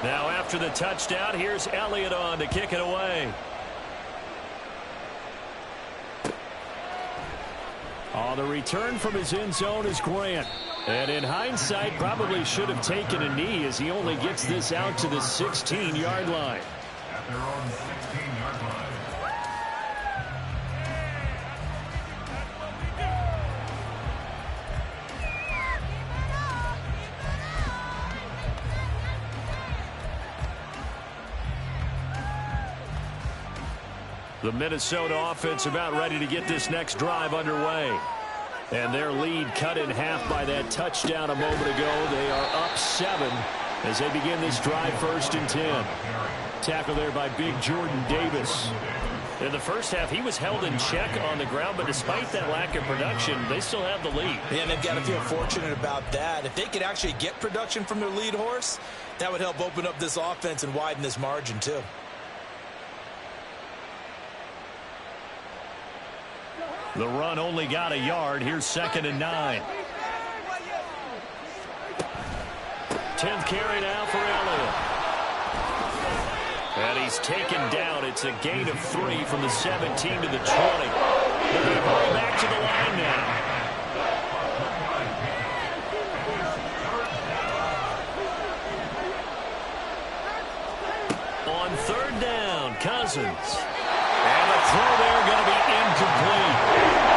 Now after the touchdown, here's Elliott on to kick it away. On the return from his end zone is Grant. And in hindsight, probably should have taken a knee as he only gets this out to the 16-yard line. At their own 16-yard line. The Minnesota offense about ready to get this next drive underway. And their lead cut in half by that touchdown a moment ago. They are up 7 as they begin this drive, 1st and 10. Tackle there by big Jordan Davis. In the first half, he was held in check on the ground, but despite that lack of production, they still have the lead. Yeah, and they've got to feel fortunate about that. If they could actually get production from their lead horse, that would help open up this offense and widen this margin too. The run only got a yard. Here's 2nd and 9. 10th carry now for Elliott. And he's taken down. It's a gain of 3 from the 17 to the 20. They're going to bring back to the line now. On 3rd down, Cousins. And the throw there going to be incomplete.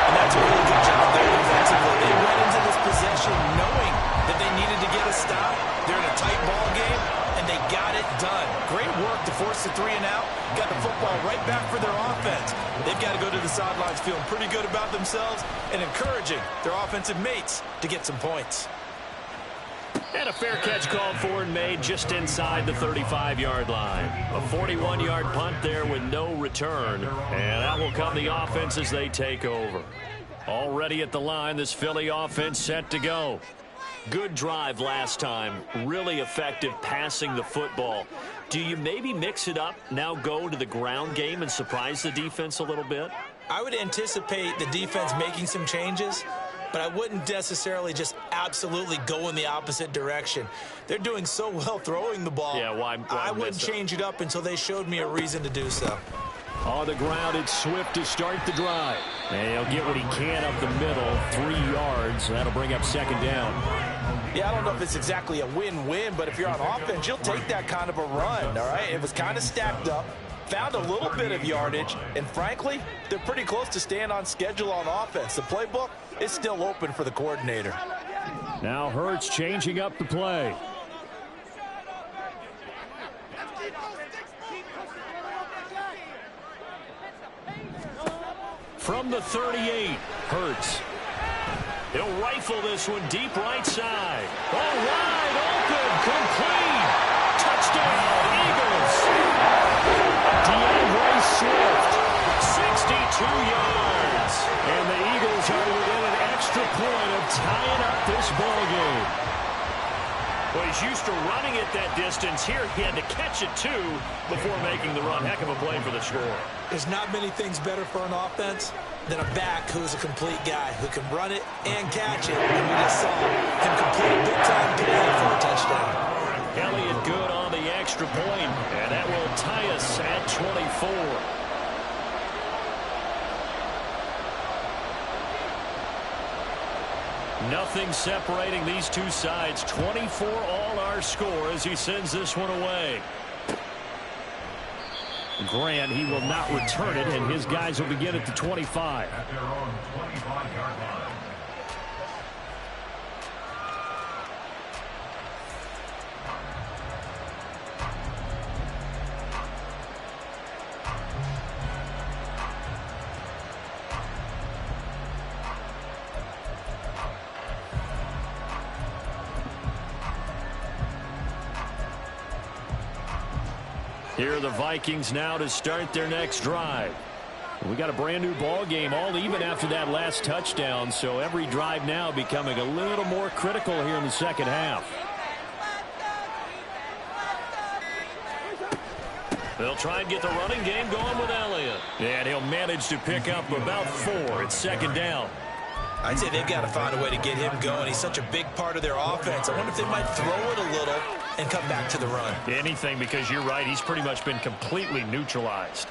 And that's a really good job there defensively. They went into this possession knowing that they needed to get a stop. They're in a tight ball game, and they got it done. Great work to force the 3 and out. Got the football right back for their offense. They've got to go to the sidelines feeling pretty good about themselves and encouraging their offensive mates to get some points. And a fair catch called for and made just inside the 35-yard line. A 41-yard punt there with no return. And that will come the offense as they take over. Already at the line, this Philly offense set to go. Good drive last time. Really effective passing the football. Do you maybe mix it up, now go to the ground game and surprise the defense a little bit? I would anticipate the defense making some changes, but I wouldn't necessarily just absolutely go in the opposite direction. They're doing so well throwing the ball. Yeah, why I wouldn't change it up until they showed me a reason to do so. On the ground, it's Swift to start the drive. And he'll get what he can up the middle, 3 yards. That'll bring up 2nd down. Yeah, I don't know if it's exactly a win-win, but if you're on offense, you'll take that kind of a run, all right? It was kind of stacked up, found a little bit of yardage, and frankly, they're pretty close to staying on schedule on offense. The playbook is still open for the coordinator. Now Hurts changing up the play. From the 38, Hurts. He'll rifle this one deep right side. Oh, wide open, complete. Touchdown, Eagles. DeAndre Swift, 62 yards. And the Eagles are within an extra point of tying up this ball game. Well, he's used to running it that distance. Here he had to catch it, too, before making the run. Heck of a play for the score. There's not many things better for an offense than a back who's a complete guy who can run it and catch it. And we just saw him complete a big-time play for a touchdown. Elliott good on the extra point, and that will tie us at 24. Nothing separating these two sides. 24 all our score as he sends this one away. Grant, he will not return it, and his guys will begin at the 25. At their own 25-yard line. Here are the Vikings now to start their next drive. We got a brand new ball game, all even after that last touchdown, so every drive now becoming a little more critical here in the second half. They'll try and get the running game going with Elliott. And he'll manage to pick up about 4. It's 2nd down. I'd say they've got to find a way to get him going. He's such a big part of their offense. I wonder if they might throw it a little and come back to the run. Anything, because you're right, he's pretty much been completely neutralized.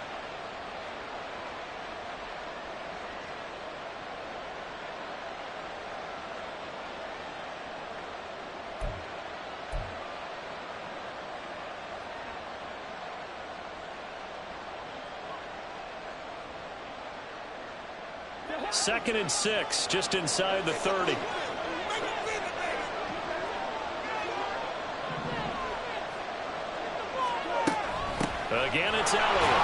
Second and 6, just inside the 30. Again, it's Elliott.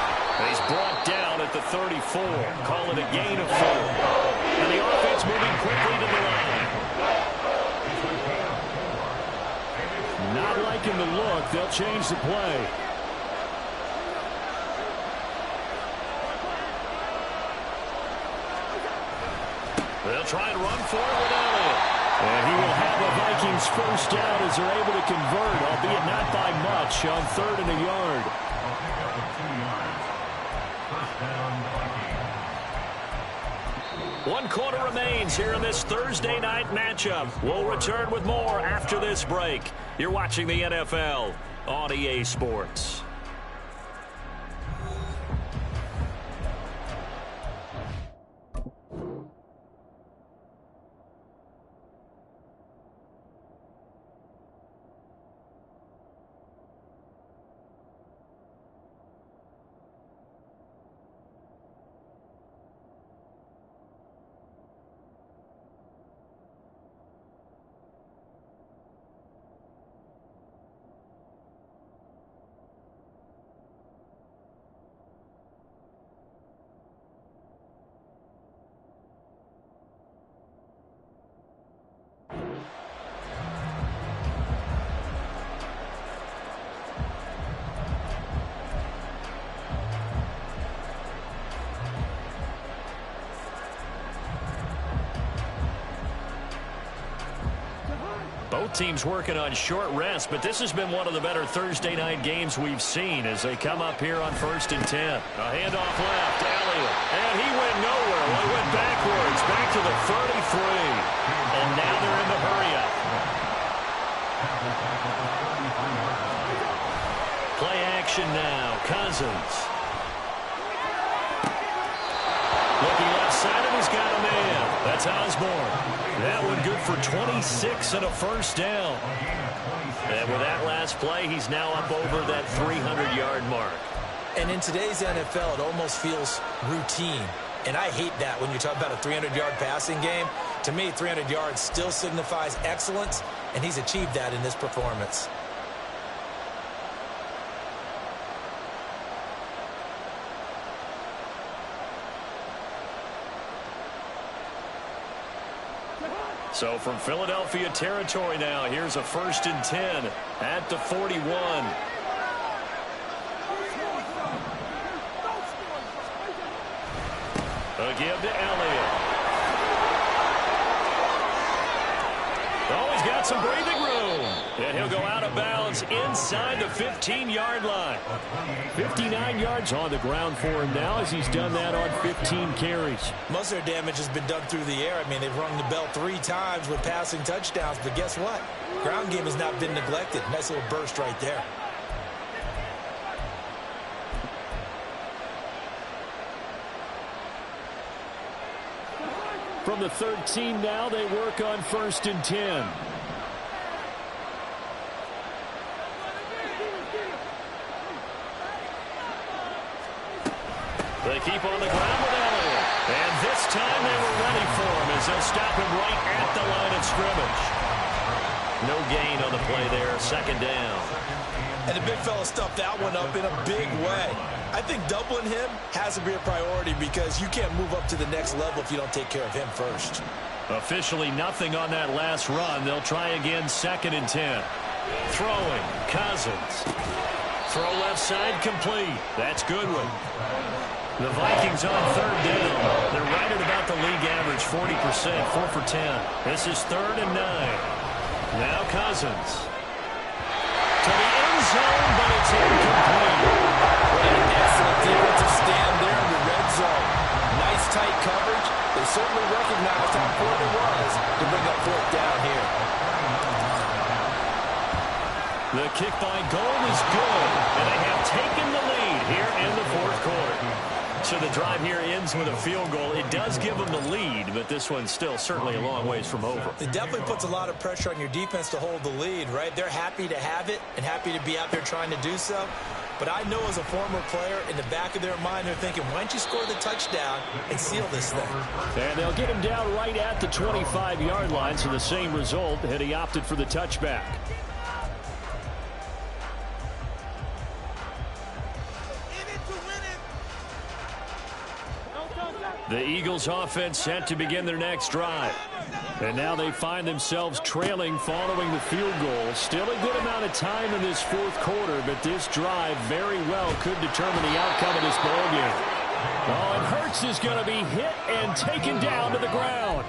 He's brought down at the 34. Call it a gain of 4. And the offense moving quickly to the line. Not liking the look. They'll change the play. They'll try and run for it with Elliott. And he will have the Vikings first down as they're able to convert, albeit not by much, on 3rd and a yard. First down, Vikings. 1 quarter remains here in this Thursday night matchup. We'll return with more after this break. You're watching the NFL on EA Sports. Both teams working on short rest, but this has been one of the better Thursday night games we've seen as they come up here on 1st and 10. A handoff left, Elliott, and he went nowhere. Well, he went backwards, back to the 33, and now they're in the hurry-up. Play action now, Cousins. Looking left side, and he's got a man. That's Osborne. That one good for 26 and a first down. And with that last play, he's now up over that 300-yard mark. And in today's NFL, it almost feels routine. And I hate that when you talk about a 300-yard passing game. To me, 300 yards still signifies excellence, and he's achieved that in this performance. So from Philadelphia territory now, here's a 1st and 10 at the 41. A give to Elliott. Oh, he's got some breathing room. And he'll go out of bounds inside the 15-yard line. 59 yards on the ground for him now as he's done that on 15 carries. Most of their damage has been done through the air. I mean, they've rung the bell 3 times with passing touchdowns. But guess what? Ground game has not been neglected. Nice little burst right there. From the 13 now, they work on 1st and 10. They keep on the ground with Elliott. And this time they were ready for him as they'll stop him right at the line of scrimmage. No gain on the play there, 2nd down. And the big fella stuffed that one up in a big way. I think doubling him has to be a priority because you can't move up to the next level if you don't take care of him first. Officially nothing on that last run. They'll try again, 2nd and 10. Throwing, Cousins. Throw left side complete. That's Goodwin. The Vikings on 3rd down. They're right at about the league average, 40%, 4 for 10. This is 3rd and 9. Now Cousins. To the end zone, but it's incomplete. An excellent defensive stand there in the red zone. Nice tight coverage. They certainly recognized how important it was to bring up 4th down here. The kick by Gold is good, and they have taken the lead here in the 4th quarter. So the drive here ends with a field goal. It does give them the lead, but this one's still certainly a long ways from over. It definitely puts a lot of pressure on your defense to hold the lead, right? They're happy to have it and happy to be out there trying to do so. But I know as a former player, in the back of their mind, they're thinking, why don't you score the touchdown and seal this thing? And they'll get him down right at the 25-yard line, so the same result, and he opted for the touchback. The Eagles offense set to begin their next drive. And now they find themselves trailing following the field goal. Still a good amount of time in this fourth quarter, but this drive very well could determine the outcome of this ballgame. Oh, and Hurts is going to be hit and taken down to the ground.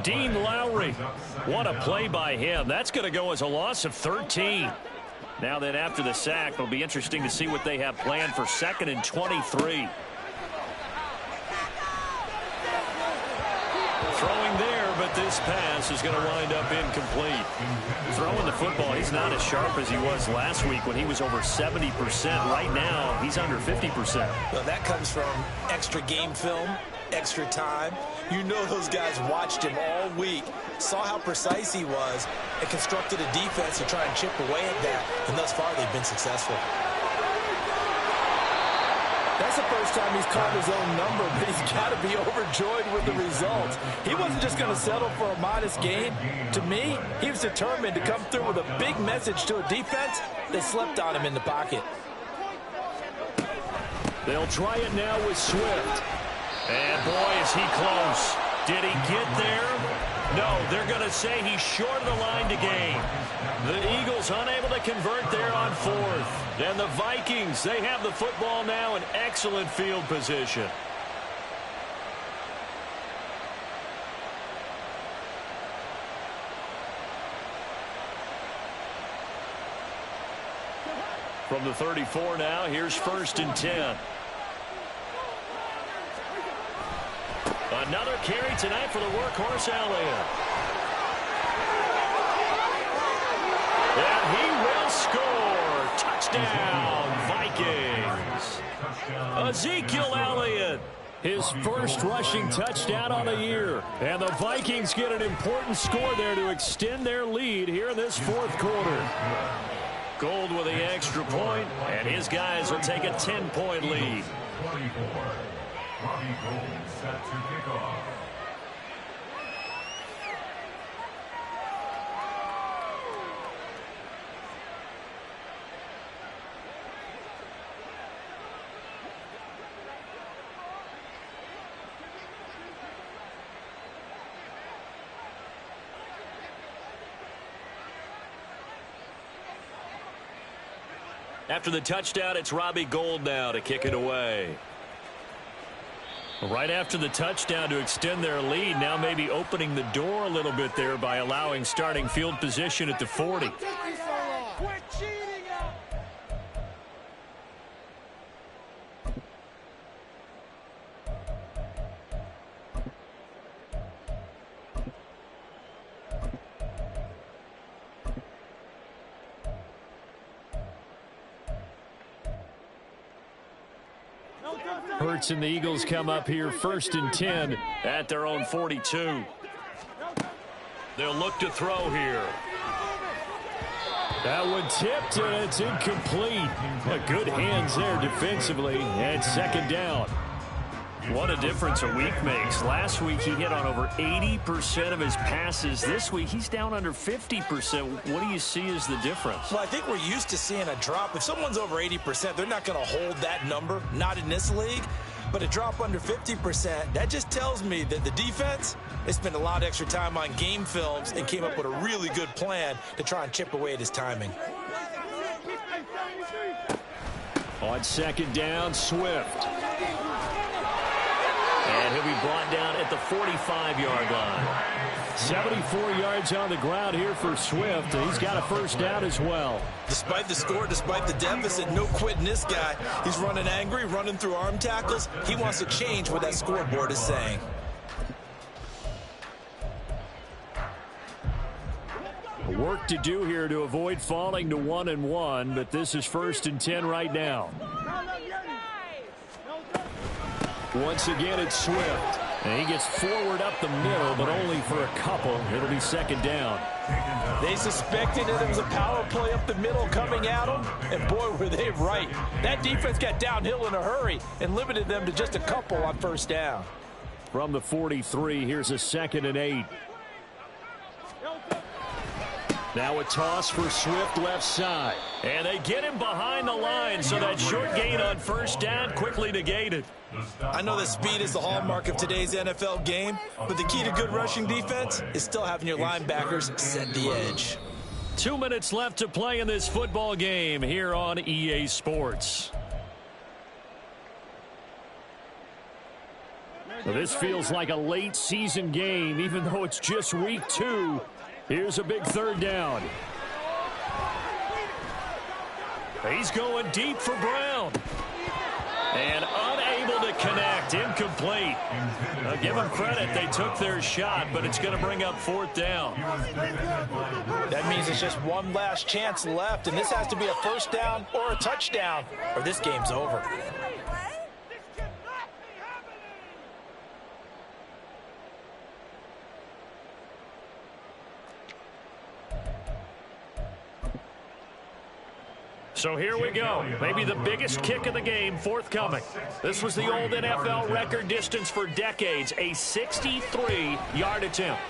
Dean Lowry, what a play by him. That's going to go as a loss of 13. Now then, after the sack, it'll be interesting to see what they have planned for 2nd and 23. Throwing there, but this pass is going to wind up incomplete. Throwing the football, he's not as sharp as he was last week when he was over 70%. Right now, he's under 50%. Well, that comes from extra game film, extra time. You know those guys watched him all week, saw how precise he was, and constructed a defense to try and chip away at that. And thus far, they've been successful. That's the first time he's called his own number, but he's got to be overjoyed with the results. He wasn't just going to settle for a modest gain. To me, he was determined to come through with a big message to a defense that slept on him in the pocket. They'll try it now with Swift. And boy, is he close. Did he get there? No, they're going to say he's short of the line to gain. The Eagles unable to convert there on 4th. And the Vikings, they have the football now in excellent field position. From the 34 now, here's 1st and 10. Another carry tonight for the workhorse Elliott. And he will score. Touchdown, Vikings. Ezekiel Elliott, his first rushing touchdown on the year. And the Vikings get an important score there to extend their lead here in this fourth quarter. Gold with the extra point, and his guys will take a 10-point lead. 24. Robbie Gould set to kick off. After the touchdown, it's Robbie Gould now to kick it away. Right after the touchdown to extend their lead, now maybe opening the door a little bit there by allowing starting field position at the 40. Hurts and the Eagles come up here 1st and 10 at their own 42. They'll look to throw here. That one tipped and it's incomplete. Good hands there defensively, and 2nd down. What a difference a week makes. Last week he hit on over 80% of his passes. This week he's down under 50%. What do you see as the difference? Well, I think we're used to seeing a drop. If someone's over 80%, they're not going to hold that number, not in this league. But a drop under 50%, that just tells me that the defense, they spent a lot of extra time on game films and came up with a really good plan to try and chip away at his timing. On 2nd down, Swift. And he'll be brought down at the 45-yard line. 74 yards on the ground here for Swift. He's got a 1st down as well. Despite the score, despite the deficit, no quitting this guy. He's running angry, running through arm tackles. He wants to change what that scoreboard is saying. Work to do here to avoid falling to 1-1, but this is 1st and 10 right now. Once again, it's Swift. And he gets forward up the middle, but only for a couple. It'll be 2nd down. They suspected that it was a power play up the middle coming at them, and boy, were they right. That defense got downhill in a hurry and limited them to just a couple on 1st down. From the 43, here's a 2nd and 8. Now a toss for Swift left side. And they get him behind the line, so that short gain on first down quickly negated. I know that speed is the hallmark of today's NFL game, but the key to good rushing defense is still having your linebackers set the edge. 2 minutes left to play in this football game here on EA Sports. Well, this feels like a late season game, even though it's just week 2. Here's a big third down. He's going deep for Brown. And unable to connect. Incomplete. Give them credit. They took their shot, but it's going to bring up fourth down. That means it's just one last chance left, and this has to be a first down or a touchdown, or this game's over. So here we go. Maybe the biggest kick of the game forthcoming. This was the old NFL record distance for decades, a 63-yard attempt.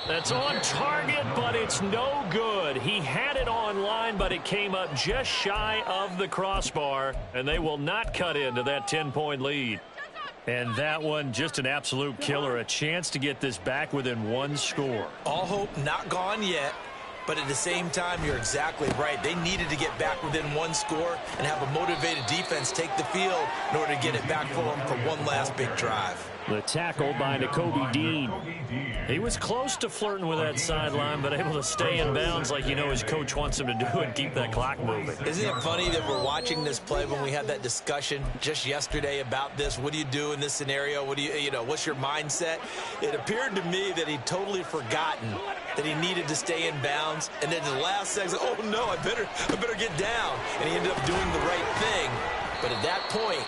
That's on target, but it's no good. He had it on line, but it came up just shy of the crossbar, and they will not cut into that 10-point lead. And that one, just an absolute killer, a chance to get this back within one score. All hope not gone yet. But at the same time, you're exactly right. They needed to get back within one score and have a motivated defense take the field in order to get it back for them for one last big drive. The tackle by Nakobe Dean. He was close to flirting with that sideline, but able to stay in bounds like you know his coach wants him to do and keep that clock moving. Isn't it funny that we're watching this play when we had that discussion just yesterday about this? What do you do in this scenario? What do you know, what's your mindset? It appeared to me that he'd totally forgotten that he needed to stay in bounds, and then the last second, oh no, I better get down. And he ended up doing the right thing. But at that point,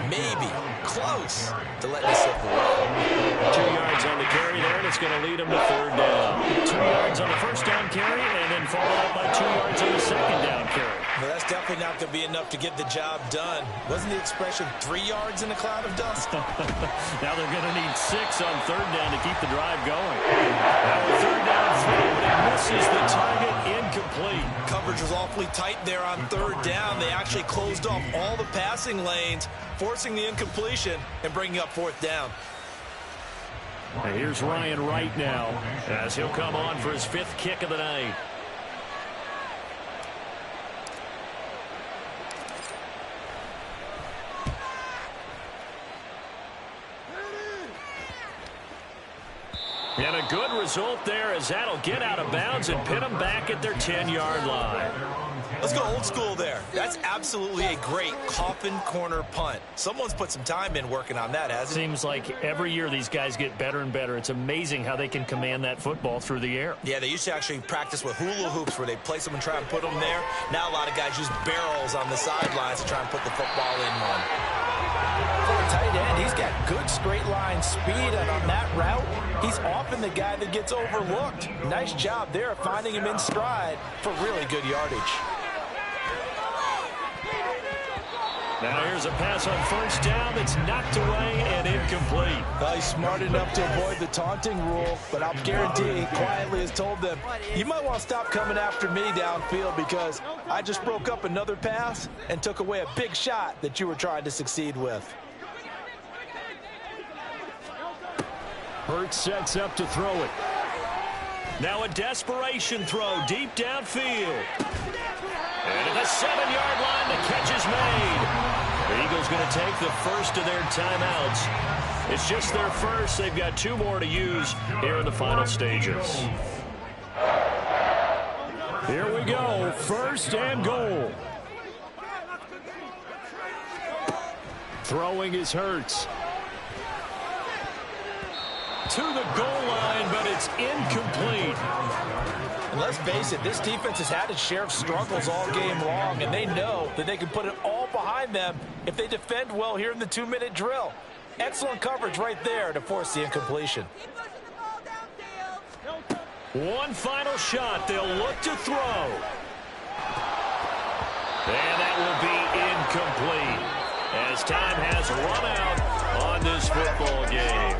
maybe close to letting it slip away. 2 yards on the carry there, and it's going to lead him to third down. 2 yards on the first down carry, and then followed up by 2 yards on the second down carry. Well, that's definitely not going to be enough to get the job done. Wasn't the expression 3 yards in a cloud of dust? Now they're going to need 6 on third down to keep the drive going. Now a third down throw, but he misses the target, incomplete. Coverage was awfully tight there on third down. They actually closed off all the passing lanes, forcing the incompletion and bringing up fourth down. And here's Ryan Wright now as he'll come on for his 5th kick of the night. And a good result there as that'll get out of bounds and pin them back at their 10-yard line. Let's go old school there. That's absolutely a great coffin corner punt. Someone's put some time in working on that, hasn't it? Seems like every year these guys get better and better. It's amazing how they can command that football through the air. Yeah, they used to actually practice with hula hoops where they place them and try and put them there. Now a lot of guys use barrels on the sidelines to try and put the football in one. For a tight end, he's got good straight line speed, and on that route, he's often the guy that gets overlooked. Nice job there of finding him in stride for really good yardage. Now here's a pass on first down that's knocked away and incomplete. Well, he's smart enough to avoid the taunting rule, but I'll guarantee he quietly has told them, you might want to stop coming after me downfield because I just broke up another pass and took away a big shot that you were trying to succeed with. Hurts sets up to throw it. Now a desperation throw deep downfield. And at the 7-yard line, the catch is made. The Eagles going to take the first of their timeouts. It's just their first. They've got 2 more to use here in the final stages. Here we go. First and goal. Throwing is Hurts. To the goal line, but it's incomplete. And let's face it, this defense has had its share of struggles all game long, and they know that they can put it all behind them if they defend well here in the 2-minute drill. Excellent coverage right there to force the incompletion. One final shot. They'll look to throw. And that will be incomplete as time has run out on this football game.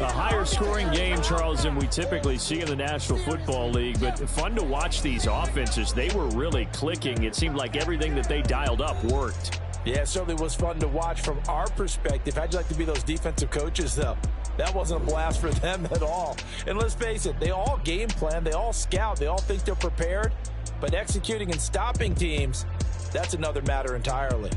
A higher scoring game, Charles, than we typically see in the National Football League, but fun to watch these offenses. They were really clicking. It seemed like everything that they dialed up worked. Yeah, it certainly was fun to watch from our perspective. How'd you like to be those defensive coaches, though? That wasn't a blast for them at all. And let's face it, they all game plan, they all scout, they all think they're prepared, but executing and stopping teams, that's another matter entirely.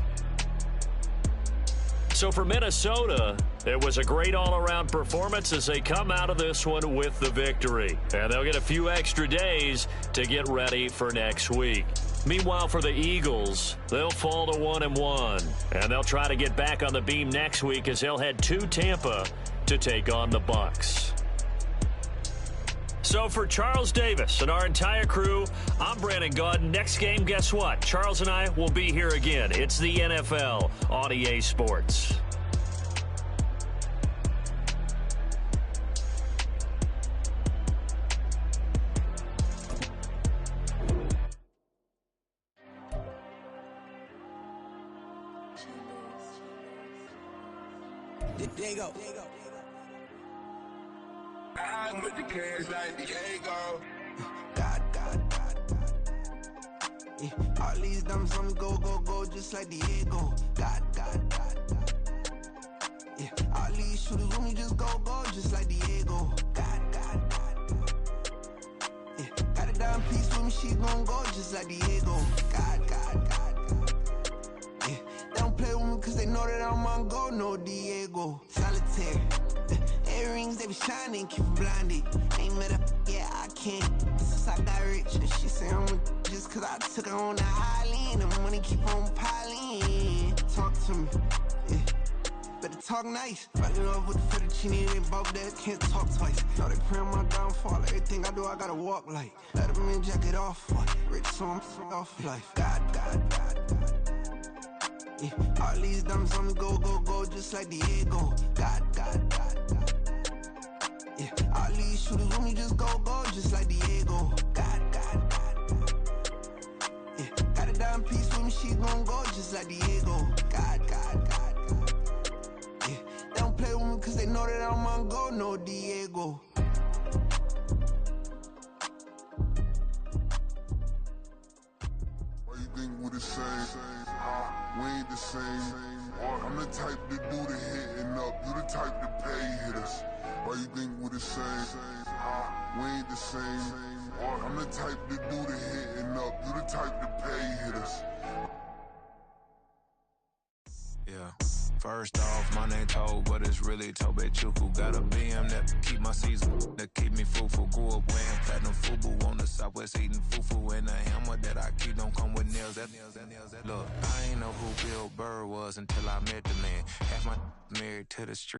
So for Minnesota, it was a great all-around performance as they come out of this one with the victory. And they'll get a few extra days to get ready for next week. Meanwhile, for the Eagles, they'll fall to 1-1. And they'll try to get back on the beam next week as they'll head to Tampa to take on the Bucs. So for Charles Davis and our entire crew, I'm Brandon Gaudin. Next game, guess what? Charles and I will be here again. It's the NFL on EA Sports. There you go. I'm with the cash like Diego. God. Yeah, all these dummies on me go, just like Diego. God. Yeah, all these shooters on me just go, just like Diego. God. Yeah, got a dime piece with me, she gon' go just like Diego. God. Yeah, they don't play with me cause they know that I'm on go, no Diego. Solitaire. Earrings, they be shining, keep them blinded. Ain't met up, yeah, I can't. Since I got rich, and she say I'm just cause I took her on the island. The money keep on piling. Talk to me, yeah. Better talk nice. Falling off with the fettuccine, they both that can't talk twice. Know they praying my downfall. Everything I do, I gotta walk like. Let them in, jacket off. Rich, so I'm off life. God. Yeah, all these dummies on me go, just like Diego. God. Yeah, all these shooters on me just go, just like Diego. God. Yeah, got a dime piece with me, she gon' go just like Diego. God. Yeah, they don't play with me cause they know that I'm on go, no Diego. Why you think we the same? We ain't the same. I'm the type to do the hitting up, you the type to pay hitters. Why you think we the same? We ain't the same. I'm the type to do the hitting up, you the type to pay hitters. Yeah. First off, my name Toad, but it's really Tobe Chuku. Got a BM that keep my season, that keep me fruitful. Grew up wearing platinum FUBU on the Southwest, eating fufu. And a hammer that I keep don't come with nails. Look, I ain't know who Bill Burr was until I met the man. Half my married to the street.